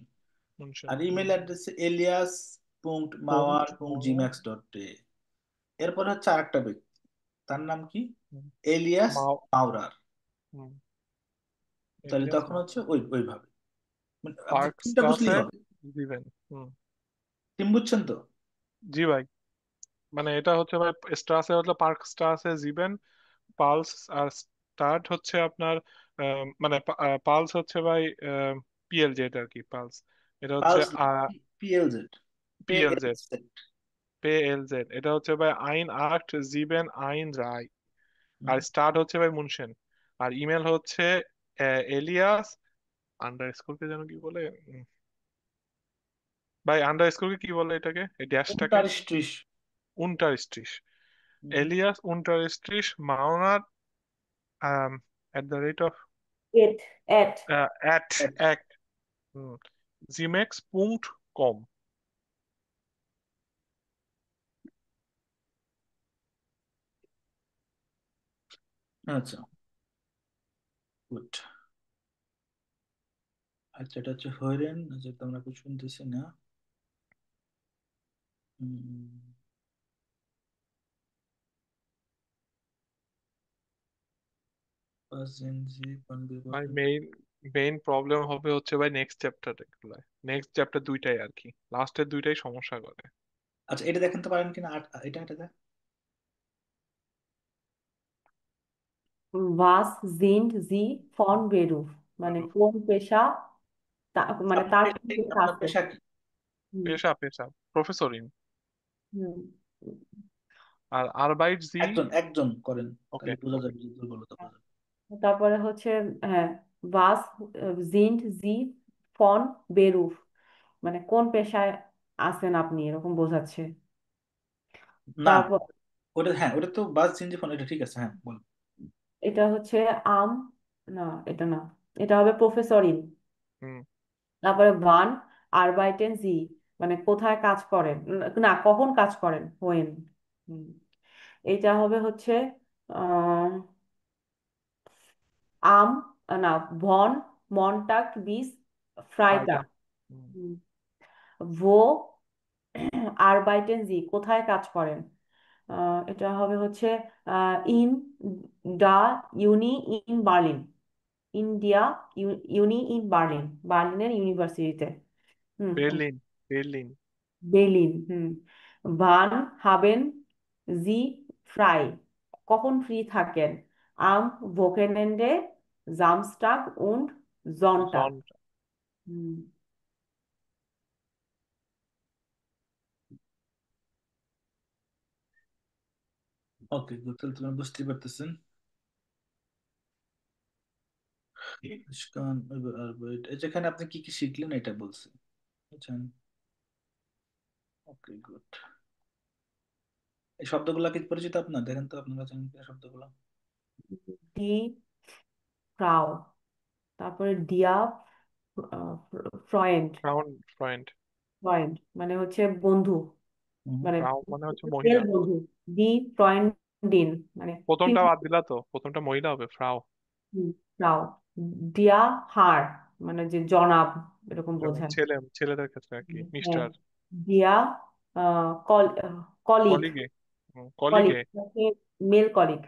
মেনশন। আর ইমেল অ্যাড্রেস এলিয়াস পয়েন্ট মাওয়ার পয়েন্ট পয়েন্ট মাওয়া। জিম্যাক্স ডট ডে। এরপর হচ্ছে আরেকটা ব্যক্তি, তার নাম কি? এলিয়াস মাও। মাওরার। তাহলে এলিয়াস তখন মাও। হচ্ছে ওইভাবে, মানে আপনি পার্ক তিনটা বুঝলেই স্টাসে হবে। দিবেন। টিম বুঝছেন তো? জি ভাই, মানে এটা হচ্ছে ভাই স্টাসে হচ্ছে পার্ক স্টাসে জিবেন, পালস আর স্টার্ট হচ্ছে আপনার মানে পালস হচ্ছে ভাই পিএল জেড আর কি, পালস। এটা হচ্ছে পালস PLZ, PL Z, PLZ. PL Z এটা হচ্ছে ভাই আইন আট জিবেন আইন রাই। আর স্টার্ট হচ্ছে ভাই মুনশেন। আর ইমেল হচ্ছে এলিয়াস আন্ডার স্কোরকে যেন কি বলে, ভাই আন্ডার স্কোরকে কি বলে এটাকে, এই ড্যাশটাকে? উনটার স্ট্রিশ। উনটার স্ট্রিশ। এলিয়াস উনটার স্ট্রিশ মাওনার at the rate of at at at এক জিমেক্স পুংট কম। আচ্ছা গুড। আচ্ছা এটা হচ্ছে হইরেন, আচ্ছা তোমরা কিছু শুনতেছি না। পার্সেন্জি ভাই মেইন মেইন প্রবলেম হবে হচ্ছে ভাই নেক্সট চ্যাপ্টার গুলো। নেক্সট চ্যাপ্টার দুইটাই আর কি, লাস্টের দুইটাই সমস্যা করে। আচ্ছা এটা দেখেন তো পারেন কিনা, এটা এটা দেখ। ভাস জিন্ড জি ফন বেরুফ, মানে কোন পেশা, মানে আপনার তার পেশা কি কি? পেশা আপনার আছে। পেশা কি? হুম। পেশা পেশা প্রফেসরিন। হুম। আর আরবাইট জি। একজন একজন করেন, ওকে তাহলে বোঝা ওকে। যাবে যে দুর্বলতা বোঝা যাবে। তারপরে হচ্ছে হ্যাঁ, ভাস জিন্ড জি ফন বেরুফ, মানে কোন পেশায় আছেন আপনি, এরকম বোঝাচ্ছে। না তারপর ওটা, হ্যাঁ ওটা তো বাস চেঞ্জ ফোন, এটা ঠিক আছে, হ্যাঁ বল। এটা হচ্ছে আম, না এটা না, এটা হবে প্রফেসর ইন। হুম। তারপরে ভান আরবাইটেন জি, মানে কোথায় কাজ করেন, না কখন কাজ করেন, হোয়েন। এটা হবে হচ্ছে আহ, আম, না ভন মন্টাক বিস ফ্রাইটাগ। ফ্রাইডে। হুম। ভো আরবাইটেন জি, কোথায় কাজ করেন, এটা হবে হচ্ছে ইন দা ইউনি ইন বার্লিন, ইন্ডিয়া ইউনি ইন বার্লিন, বার্লিনের ইউনিভার্সিটিতে। হুম। বের্লিন। বের্লিন। বের্লিন। হুম। ভান হাবেন জি ফ্রাই, কখন ফ্রি থাকেন, আম ভোকেনেন্ডে জামস্টাগ উন্ড জনটাগ। জন। হুম। ওকে গুড, তাহলে তুমি বুঝতে পারতেছেন। ইস্কান যেখানে আপনি কি কি শিখলেন এটা বলছি, বুঝছেন? Okay good. এই শব্দগুলা কি পরিচিত আপনার? দেখেন তো আপনারা জানেন কি শব্দগুলো। ডি ফ্রাও, তারপরে ডিয়া ফ্রয়েন্ড। ফ্রেন্ড। ফ্রয়েন্ড মানে হচ্ছে বন্ধু, হুম। মানে ফ্রাউ মানে হচ্ছে মেল মহিলা। বন্ধু। ডি ফ্রয়েন্ডিন মানে প্রথমটা female, বাদ দিলা তো, প্রথমটা মহিলা হবে ফ্রাউ। ফ্রাও। ডিয়া হার মানে যে জনাব, এরকম যেমন বোঝায়। ছেলেদের ক্ষেত্রে আর কি হ্যাঁ। মিস্টার। ডিয়া কলিগ। কলিগে। কলিগ কলিগে। Male colleague.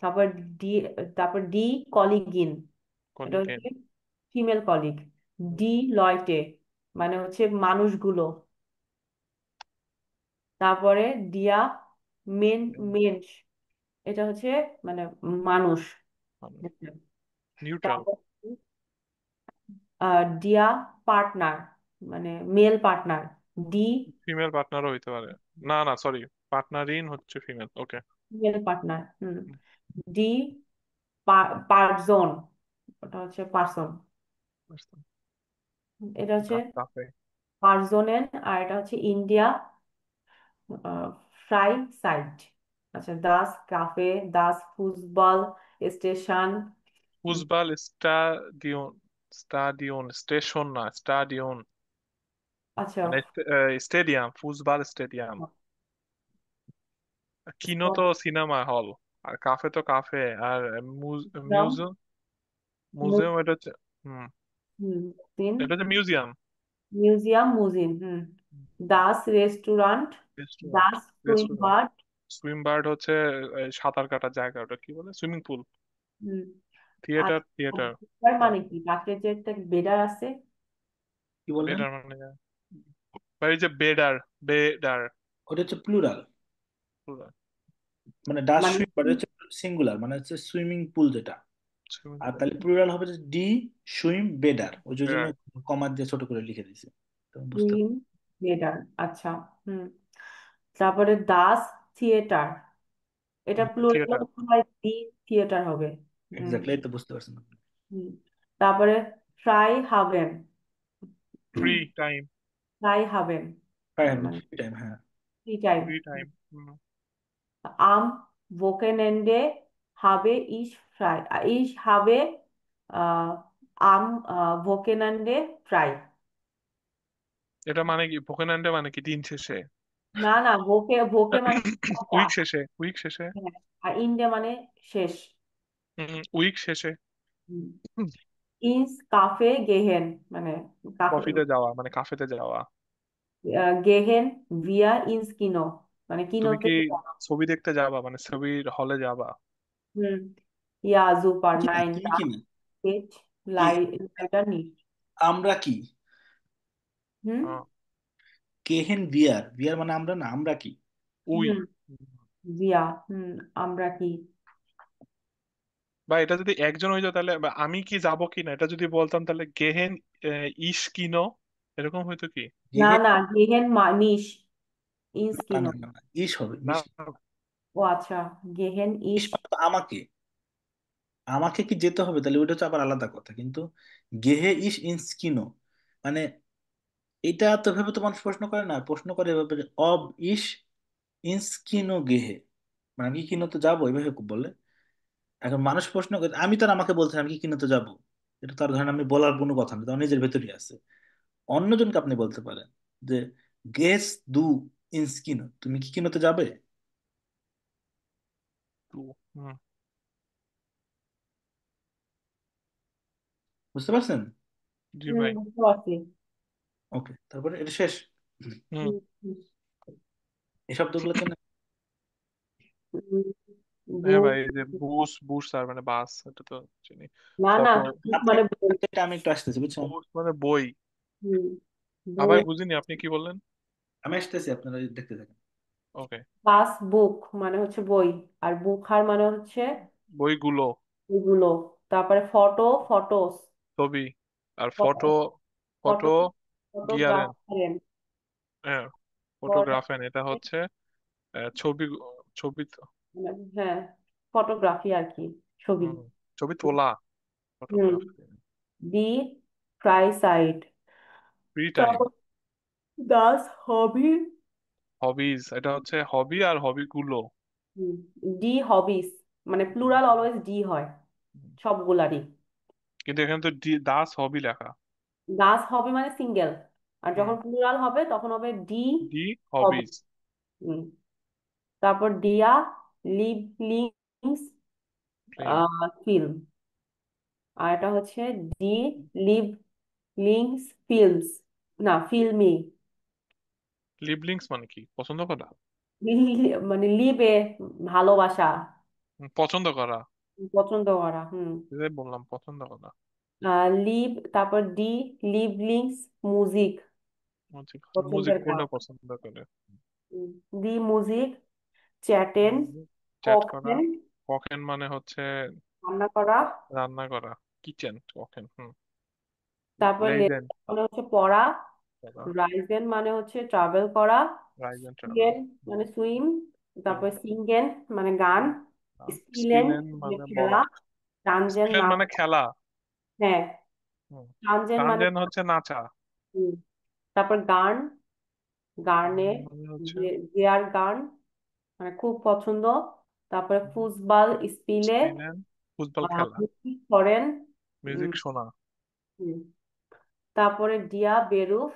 তারপর ডি, তারপর ডি কলিগিন, এটা কলিগে। হচ্ছে ফিমেল কলিগ। ডি লয়টে মানে হচ্ছে মানুষগুলো। তারপরে ডিয়া মেন, মেন্স এটা হচ্ছে মানে মানুষ। নিউট্রাল। তারপর ডিয়া পার্টনার মানে মেল পার্টনার। ডি ফিমেল পার্টনারও হইতে পারে। না না সরি, পার্টনার ইন হচ্ছে ফিমেল, ওকে। Male partner. ডি পারজন, ওটা হচ্ছে পার্সন। এটা হচ্ছে কাফে। পার্সনের, আর এটা হচ্ছে ইন্ডিয়া ফ্রাই সাইড। আচ্ছা, দাস কাফে, দাস ফুটবল স্টেশন। ফুসবাল স্টাডিয়ন। স্টাডিয়ন স্টেশন না, স্টাডিয়ন। আচ্ছা, মানে স্টেডিয়াম, ফুসবাল স্টেডিয়াম। কিনো তো সিনেমা হল, আর কাফে তো কাফে, আর মিউজিয়াম। মিউজিয়াম এটা হচ্ছে, হুম, এটা হচ্ছে মিউজিয়াম। মিউজিয়াম মুজিম। দাস রেস্টুরেন্ট, রেস্টুরেন্ট। দাস রেস্টুরেন্ট। সুইট। সুইম বার্ড হচ্ছে সাঁতার কাটার জায়গা, ওটা কি বলে, সুইমিং পুল। হুম। থিয়েটার, আচ্ছা, থিয়েটার। বেডার মানে কি? পাশের যে একটা বেডার আছে। কি বললেন? বেডার মানে, এই যে বেডার, বেডার। ওটা হচ্ছে প্লুরাল, মানে ডাস মানে সুইম, বাট হচ্ছে সিঙ্গুলার, মানে হচ্ছে সুইমিং পুল যেটা। সুইমিং আর পুল। তাহলে প্লুরাল হবে যে ডি সুইম বেডার, ওই যে জন্য কমা দিয়ে ছোট করে লিখে দিয়েছে, তো বুঝতে সুইম বেডার। আচ্ছা। হুম। তারপরে দাস থিয়েটার, এটা প্লুরাল থিয়েটার। হয় দি থিয়েটার হবে। এক্স্যাক্টলি, এই তো বুঝতে পারছেন আপনি। হুম। তারপরে ফ্রাই হাভেন, ফ্রি টাইম। ফ্রাই হাভেন প্রায় হবে মানে ফ্রি টাইম, হ্যাঁ। Free time. Free time. আম ভোকেনেন্ডে habe ich frei, ich habe আহ, am Wochenende frei। এটা মানে কি, ভোকেনান্ডে মানে কি দিন শেষে? না না, ভোকে ভোকে মানে কথা। উইক শেষে, উইক শেষে। হ্যাঁ, আর ইন্ডে মানে শেষ। উইক শেষে। ইন্স কাফে গেহেন মানে কাফে, কফিতে যাওয়া মানে কাফেতে যাওয়া। গেহেন ভিয়া ইন্স কিনো মানে তুমি কিনোতে কি যাওয়া। ছবি দেখতে যাবা, মানে ছবির হলে যাবা? হুম। ইয়া সুপার কি না, নাইন তুমি কি না, পেট কে, লাইটার নি। আমরা কি, হুম। আহ, কেহেন বিয়ার, বিয়ার মানে আমরা না, আমরা কি। উই। হুম। জিয়া। আমরা কি? বা এটা যদি একজন হইতো তাহলে, বা আমি কি যাব কি না, এটা যদি বলতাম তাহলে গেহেন ইস কিনো, এরকম হয়তো কি? না গেহেন, না, গেহেন নিস ইন্স না কিনো। না না না, ইস হবে, না। মিস। ও আচ্ছা, গেহেন ইস ইস। মানে তো আমাকে, আমাকে কি যেতে হবে, তাহলে ওইটা হচ্ছে আবার আলাদা কথা, কিন্তু গেহে ইস ইনস্কিনো মানে, এটা তো ভেবে তো মানুষ প্রশ্ন করে না, প্রশ্ন করে এভাবে যে, অব ইস ইনস্কিনো গেহে, মানে আমি কি কিনোতে যাবো, এভাবে বলে। এখন মানুষ প্রশ্ন করে, আমি তো আর আমাকে বলছেন আমি কি কিনোতে যাবো, এটা তো আর ধরেন আমি বলার কোনো কথা না, তো আমার নিজের ভেতরেই আছে। অন্যজনকে আপনি বলতে পারেন যে, গেস দু ইনস্কিনো, তুমি কি কিনোতে যাবে। টু। হুম। বুঝতে পারছেন? জি ভাই। বুঝতে পারছি। ওকে, তারপরে এটা শেষ। হুম। হুম, হুম, এই শব্দগুলো চেনেন? হুম, হ্যাঁ বুক। ভাই, এই যে বুস, বুস আর মানে বাস, এটা তো চিনি। না না, ফটো। বুক আপনি মানে বই। এটা আমি একটু আসতেছি, বুঝছেন? বুস মানে বই। হুম, আবার বুক। বুঝিনি, আপনি কি বললেন? আমি আসতেছি, আপনারা দেখতে থাকেন। ওকে। পাস বুক মানে হচ্ছে বই, আর বুখার মানে হচ্ছে বইগুলো। এগুলো। তারপরে ফটো, ফটোস। ছবি। আর ফটো। ফটো। ফটো, গিয়ারেন। ফটোগ্রাফারেন। হ্যাঁ। ফটোগ্রাফেন এটা হচ্ছে ছবি, ছবি তো। হ্যাঁ, ফটোগ্রাফি আর কি, ছবি। হুম, ছবি তোলা, হুম। ফটোগ্রাফি। ডি, ফ্রাই সাইড। Free time. তারপর দাস হবি। হবিজ, এটা হচ্ছে হবি আর হবি গুলো। ডি হবিস, মানে প্লুরাল অলওয়েজ ডি হয় সবগুলারই। কিন্তু এখানে তো দাস হবি লেখা। দাস হবি মানে সিঙ্গেল, আর হুম। যখন প্লুরাল হবে তখন হবে ডি ডি হবি। হবিজ। হুম। তারপর ডিয়া লিভলিংস ফিল্ম। ফিল্ম। আর এটা হচ্ছে ডি লিভ লিংস ফিল্মস, না ফিল্মি। লিবলিংস মানে কি, পছন্দ করা? মানে লিবে, ভালোবাসা, পছন্দ করা। পছন্দ করা। হুম। যেটাই বললাম, পছন্দ করা। লিভ, তারপর ডি লিভলিংস মিউজিক, মিউজিক। মিউজিক পছন্দের কাজ। কোনটা পছন্দ করে? দি মিউজিক চ্যাটেন চ্যাট করা। ককেন, ককেন মানে হচ্ছে রান্না করা। রান্না করা। কিচেন ককেন। হুম। তারপর লেজেন মানে হচ্ছে পড়া। করা। রাইজেন মানে হচ্ছে ট্রাভেল করা। Ryzen travel. স্পিলেন মানে সুইম। তারপর সিঙ্গেন মানে গান। স্পিলেন স্পিলেন মানে মানে খেলা। বলা। টানজেন স্পিলেন নাচ। মানে খেলা। হ্যাঁ, হুম। টানজেন মানে টানজেন হচ্ছে নাচা। হুম। তারপর গান, গানে, গান মানে হচ্ছে দেয়ার গান মানে খুব পছন্দ। তারপরে ফুটবল স্পিলে স্পিলেন ফুটবল খেলা। মিউজিক করেন। উম, মিউজিক শোনা। হুম। তারপরে ডিয়া বেরুফ,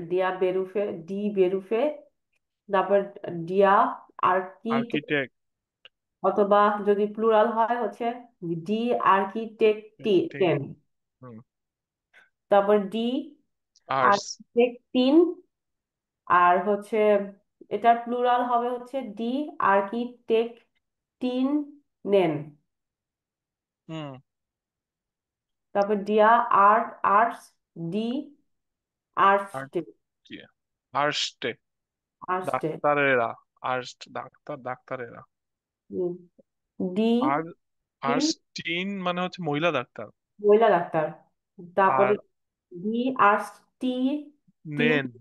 ডিয়া বেরুফে, ডি বেরুফে। তারপর ডিয়া আর্কিটেক্ট, আর্কিটেক্ট। অথবা যদি প্লুরাল হয় হচ্ছে ডি আর্কিটেক্টেন। হুম। তারপর ডি আর্টস। আর্কিটেক্টিন। আর হচ্ছে এটার প্লুরাল হবে হচ্ছে ডি আর্কিটেক্টিন নেন। হুম। তারপর ডিয়া আর্টস, ডি আর্ট আর্টস, কি? আর্টসটে। আর্টসে। ডাক্তারেরা। আর্টস ডাক্তার, ডাক্তারেরা। ডি আর ইন আর্টস্টিন মানে হচ্ছে মহিলা ডাক্তার। মহিলা ডাক্তার। তারপরে আর ডি আর্টস টি টিন। নেন।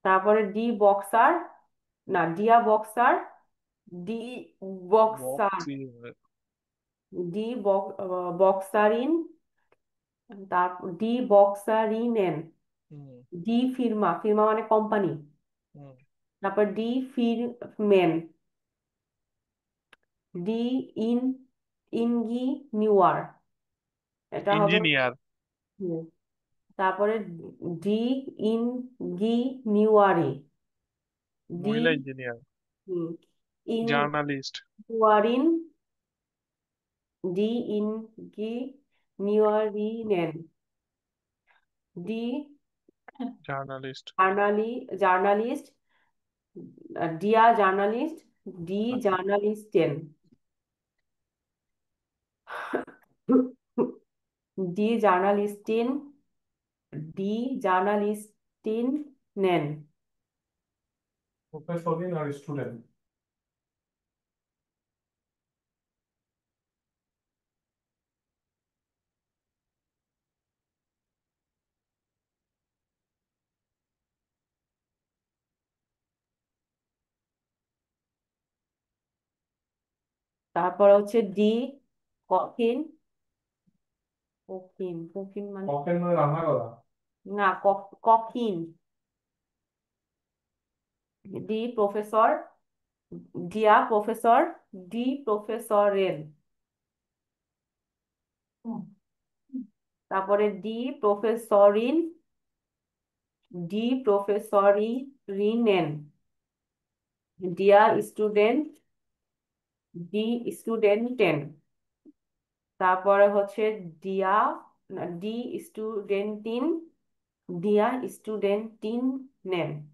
তারপরে ডি বক্সার, না ডিয়া বক্সার, ডি বক্সার, বক্সিং। ডি বক্সারিন। তারপর ডি বক্সারিনেন। হুম। ডি ফিরমা, ফিরমা মানে কোম্পানি। হুম। তারপর ডি ফিরমেন। ডি ইন ইনগিনিউয়ার, এটা হবে। ইঞ্জিনিয়ার। হুম। তারপরে ডি ইনগিনিউয়ারি, ডি মহিলা ইঞ্জিনিয়ার। জার্নালিস্ট। ইনগুয়ারিন, ডি ইনগিনিউয়ারিনেন। ডি জার্নালিস্ট। জার্নালিস্ট, ডিয়া জার্নালিস্ট, ডি আচ্ছা। জার্নালিস্টেন। ডি জার্নালিস্টিন, ডি জার্নালিস্টিন নেন। প্রফেসর আর স্টুডেন্ট। তারপর হচ্ছে ডি কফিন, কফিন কফিন মানে ককেন মানে রান্না করা। না, কফিন। ডি প্রফেসর, ডিয়া প্রফেসর, ডি প্রফেসরের। তারপরে ডি প্রফেসরিন, ডি প্রফেসরিনেন। ডিয়া স্টুডেন্ট, ডি স্টুডেন্টেন। তারপরে হচ্ছে ডিয়া, ডি স্টুডেন্টিন, ডিয়া স্টুডেন্টিন নেন।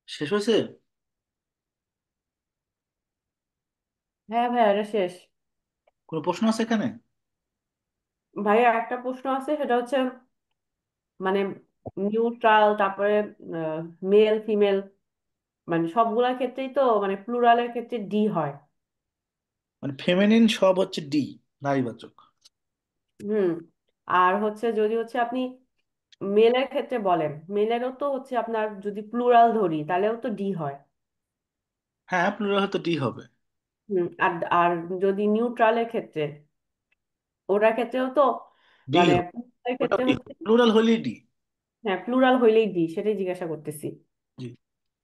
শেষ হয়েছে? হ্যাঁ ভাইয়া, এটা শেষ। কোনো প্রশ্ন আছে এখানে? ভাইয়া একটা প্রশ্ন আছে, সেটা হচ্ছে মানে নিউট্রাল, তারপরে মেল ফিমেল, মানে সবগুলা ক্ষেত্রেই তো মানে প্লুরালের ক্ষেত্রে ডি হয়। মানে ফেমিনিন সব হচ্ছে ডি, নারীবাচক। হুম। আর হচ্ছে যদি হচ্ছে আপনি মেলের ক্ষেত্রে বলেন, মেলেরও তো হচ্ছে আপনার যদি প্লুরাল ধরি তাহলেও তো ডি হয়। হ্যাঁ, প্লুরাল হয়তো ডি হবে। আর আর যদি নিউট্রালের ক্ষেত্রে, ওটার ক্ষেত্রেও তো ডি মানে হবে, প্লুরালের ওটা ক্ষেত্রে ডি হচ্ছে, হবে, প্লুরাল হলেই ডি। হ্যাঁ প্লুরাল হইলেই ডি, সেটাই জিজ্ঞাসা করতেছি। জি।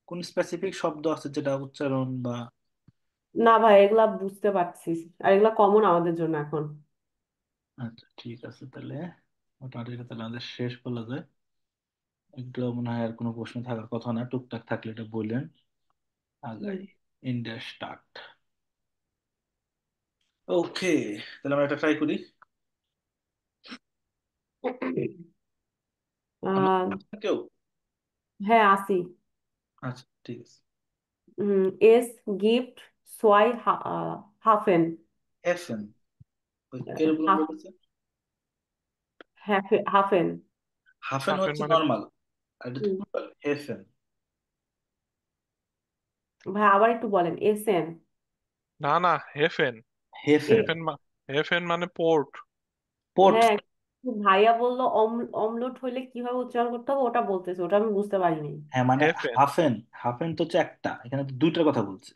কোন স্পেসিফিক শব্দ আছে যেটা উচ্চারণ বা? না ভাই, এগুলা বুঝতে পারছি, আর এগুলা কমন আমাদের জন্য এখন। আচ্ছা ঠিক আছে তাহলে, মোটামুটি এটা তাহলে আমাদের শেষ বলা যায়। এগুলো মনে হয় আর কোনো প্রশ্ন থাকার কথা না, টুকটাক থাকলে এটা বললেন। আগাই, হুম। India start. ওকে, তাহলে আমরা এটা ট্রাই করি। আমি আহ, কেউ? হ্যাঁ আসি। আচ্ছা ঠিক আছে। এস গিফট সোয়াই হাফেন। হেফেন, ওই এরকম হাফ বলেছে। হাফেন। হাফেন হাফেন হচ্ছে মানে? নর্মাল, আর এটা তো plural, হেফেন। ভাই আবার একটু বলেন, এস এন। না না, হেফেন। হেফেন, এ, হেফেন হেফেন মানে পোর্ট। পোর্ট। হ্যাঁ, ভাইয়া বললো অমলট হইলে কিভাবে উচ্চারণ করতে হবে ওটা বলতেছে, ওটা আমি বুঝতে পারিনি। হ্যাঁ মানে হেফেন। হাফেন, হাফেন তো হচ্ছে একটা, এখানে তো দুইটার কথা বলছে।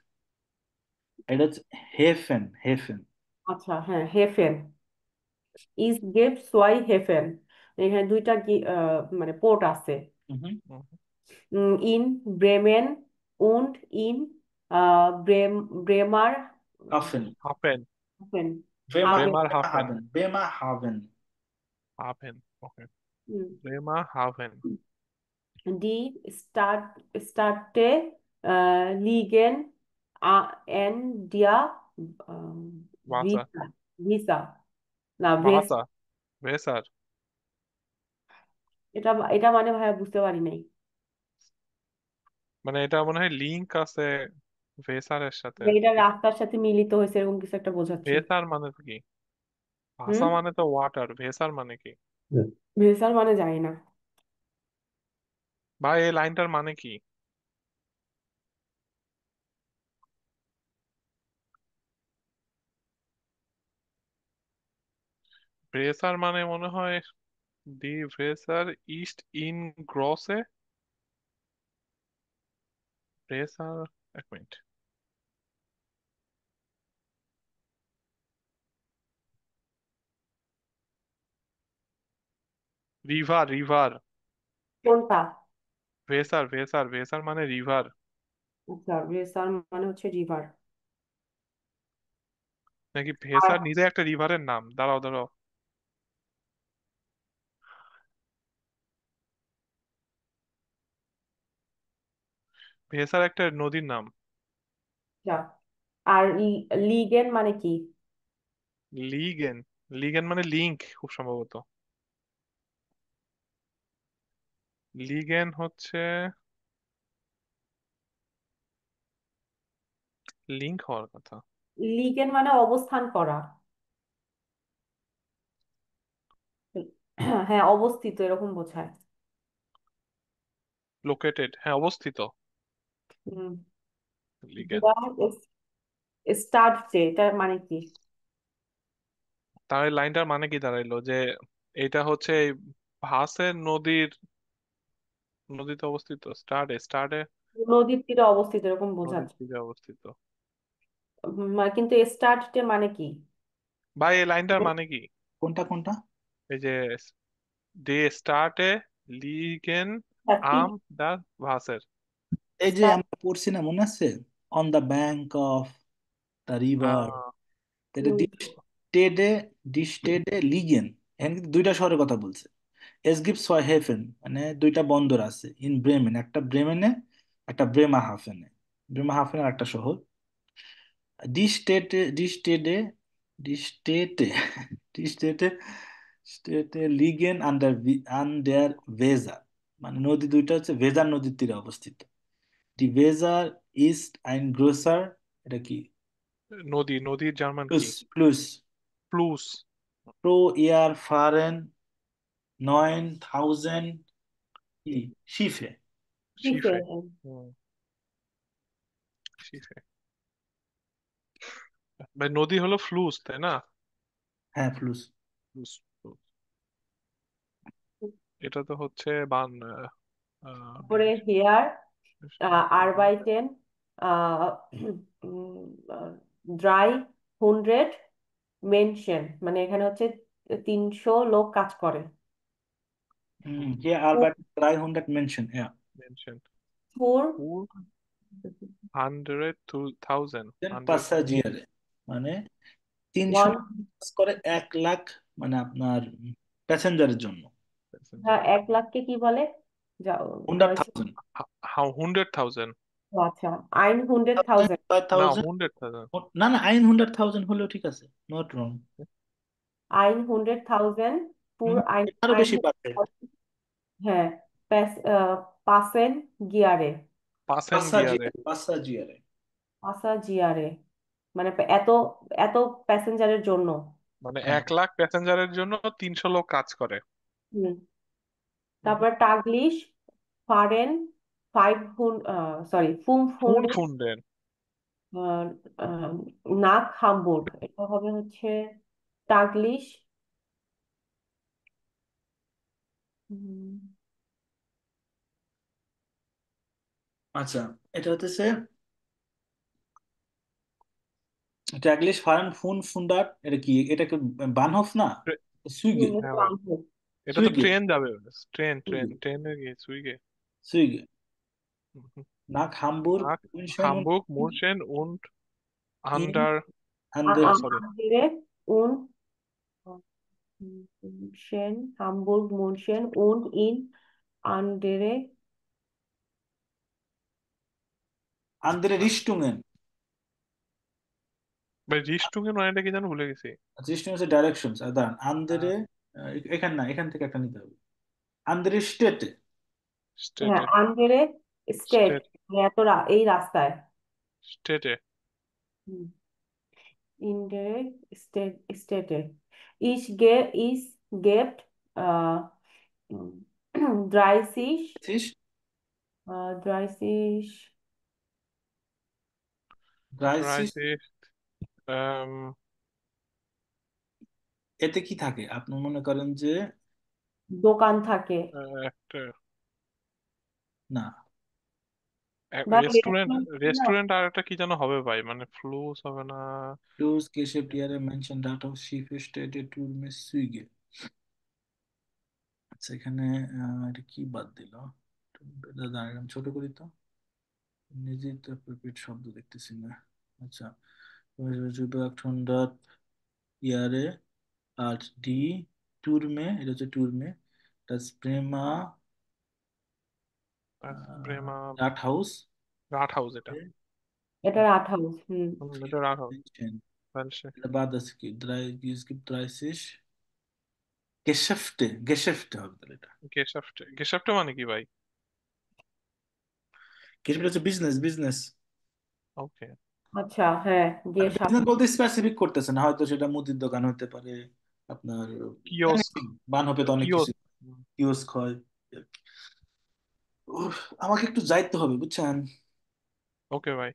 এটা হচ্ছে হেফেন, হেফেন। আচ্ছা হ্যাঁ, হেফেন। ইস গেভ সোয়াই হেফেন। এখানে দুইটা মানে পোর্ট আছে। হুম, ইন ব্রেমেন উন্ড ইন ব্রেমার হাফেন, হাফেন। হাফেন। বেমা, হাফেন। ব্রেমার বেমা হাফেন। হাভেন, বেমা হাভেন। হাফেন, ওকে। হুম। ব্রেমা হাফেন। ডি স্টার্ট স্টার্টে লিগেন এন দিয়া ভাষা। ভিসা ভিসা না ভেস। ভাষা। ভেসার। এটা এটা মানে ভাইয়া বুঝতে পারি নাই। মানে এটা মনে হয় লিংক আছে ভেসারের সাথে। এটা রাস্তার সাথে মিলিত হয়েছে এরকম কিছু একটা বোঝাচ্ছে। ভেসার মানে কি? ভাষা হুম। মানে তো ওয়াটার, ভেসার মানে কি? ভেসাল মানে জানি না। ভাই এই লাইনটার মানে কি? ভেসার মানে মনে হয় দি ভেসার ইস্ট ইন গ্রসে। ভেসার, এক মিনিট। River, river. কোনটা? ভেসার, ভেসার, ভেসার মানে রিভার। আচ্ছা, ভেসাল মানে হচ্ছে রিভার। নাকি আর ভেসার নিজে একটা রিভারের নাম? দাঁড়াও দাঁড়াও। ভেসার একটা নদীর নাম। আচ্ছা, আর লিগেন মানে কি? লিগেন। লিগেন মানে লিংক খুব সম্ভবত। লিগেন হচ্ছে লিংক হওয়ার কথা। লিগেন মানে অবস্থান করা। হ্যাঁ, অবস্থিত এরকম বোঝায়। লোকেটেড, হ্যাঁ অবস্থিত। হুম। লিগেন। স্টার্ট যে এটা মানে কি? তার এই লাইনটার মানে কি দাঁড়াইলো যে এটা হচ্ছে এই ভাসের নদীর, নদীতে অবস্থিত, স্টার্টে স্টার্টে নদীর তীরে অবস্থিত এরকম নদীর বোঝাচ্ছে। তীরে অবস্থিত। কিন্তু স্টার্টে মানে কি? ভাই এই লাইনটার মানে কি? কোনটা কোনটা? এই যে দে স্টার্টে লিগেন আম দা ভাসের। এই যে স্টার্ট। আমরা পড়ছি না, মনে আছে? On the bank of the river. আহ, এটা ডিস্টেডে, ডিস্টেডে লিগেন। এখানে কিন্তু দুইটা শহরের কথা বলছে। এস গিভস ফর হেফেন মানে দুইটা বন্দর আছে ইন ব্রেমেন, একটা ব্রেমেনে, একটা ব্রেমা হাফেনে। ব্রেমা হাফেনের একটা শহর। ডিস্টেটে, ডিস্টেডে, ডিস্টেটে, ডিস্টেটে, স্টেটে লিগেন আন্ডার, আন্ডার ভেজা, মানে নদী দুইটা হচ্ছে ভেজার নদীর তীরে অবস্থিত। ডি ভেজার ইস্ট আইন গ্রোসার, এটা কি? নদী, নদীর জার্মান প্লুস কি? Plus plus. প্রো ইয়ার ফারেন 9000 কি শিফে। কিসে? শিফে। হুম, শিফে। ভাই নদী হলো ফ্লুস, তাই না? হ্যাঁ প্লুস। ফ্লুস। এটা তো হচ্ছে বান আহ, তারপরে হেয়ার, আরবাইটেন, ড্রাই, 100, মেনশন, মানে এখানে হচ্ছে 300 লোক কাজ করে। Hier arbeitet 300 Menschen, ja. মেনশন। ফুর, 100,000, 100,000 Passagiere মানে 300 ওয়ান, কাজ করে 1 লাখ, মানে আপনার প্যাসেঞ্জারের জন্য। প্যাসেঞ্জার। 1 লাখকে কি বলে? যাও, হান্ড্রেড নয়শো। Thousand how 100,000? ও আচ্ছা, আইন 100,000। না, 5,000। 100,000। না না, আইন 100,000 হলেও ঠিক আছে, নট রং। আইন 100,000, পুর আইন, আরো আইন বেশি পাচ্ছে। হ্যাঁ, প্যাস, পাসেন গিয়ারে, পাসেন গিয়ারে। পাসাজিয়ারে। পাসা জিয়ারে, মানে এত এত প্যাসেঞ্জারের জন্য। মানে হ্যাঁ। 1 লাখ প্যাসেঞ্জারের জন্য 300 লোক কাজ করে। হুম। হুম। তারপর টাগলিশ, ফারেন, ফুম ফুন ফুন্ডে, ফুন্ডেন। নাক হামবুর্গ, এটা হবে হচ্ছে টাগলিশ। হুম, আচ্ছা, এটা হতেছে ট্যাগলিশ ফারেন ফুন ফুন্ডার, এটা কি? এটা কি বানহফ না? সুইগে। এটা হ্যাঁ ভাই, বাংলা। এটা তো সুইগে ট্রেন যাবে। ট্রেন ট্রেন সুইগে ট্রেনে গিয়ে সুইগে। সুইগে nach Hamburg নাক München und হামবুর্গ, মুনশেন উন্ড in আন্ডার। andere sorry. আন্দেরে উন, München, Hamburg, München und in andere, andere Richtungen। ভাই রিস্টুকেন মানে কি জানো, ভুলে গেছি। Richtungen হচ্ছে directions, আর দাঁড়ান হ্যাঁ, andere, এখান না, এখান থেকে একটা নিতে হবে। andere Städte। হ্যাঁ, স্টেটে। andere state, state. এই রাস্তায়। স্টেটে। হুম, andere স্টেটে। Ich gibt äh, 30, Tisch, 30 30। রাইসিস। এতে কি থাকে আপনি মনে করেন যে? দোকান থাকে, একটা না, বা রেস্টুরেন্ট। রেস্টুরেন্ট না। রেস্টুরেন্ট আর একটা কি যেন হবে ভাই, মানে ফ্লুস হবে না? Plus Geschäft ihre Menschen darauf Schiffe Städte Tour mit Züge। আচ্ছা এখানে এটা কি বাদ দিল? দাঁড়ান আমি ছোট করি তো, নিজেই তো প্রিপেড শব্দ দেখতেছি না। আচ্ছা, über 800 Jahre alt die Türme, এটা হচ্ছে টুরমে, das Bremer ব্রেমা। Rathaus, রাট হাউস এটা। এটা রাট হাউস। হুম। এটা রাট হাউস। München। এটা বাদ আছে কি? Es gibt 30 Geschäfte হবে তাহলে এটা। গেশাফটে। গেশাফটে মানে কি ভাই? Geschäft হচ্ছে বিজনেস বিজনেস। ওকে। আচ্ছা, হ্যাঁ, গিয়ে বিজনেস বলতে স্পেসিফিক করতেছে না, হয়তো সেটা মুদির দোকান হতে পারে, আপনার কিওস্ক। বানহপে তো অনেক কিছু, কিওস্ক। কিওস্ক হয়। উফ, আমাকে একটু যাইতে হবে বুঝছেন। ওকে ভাই।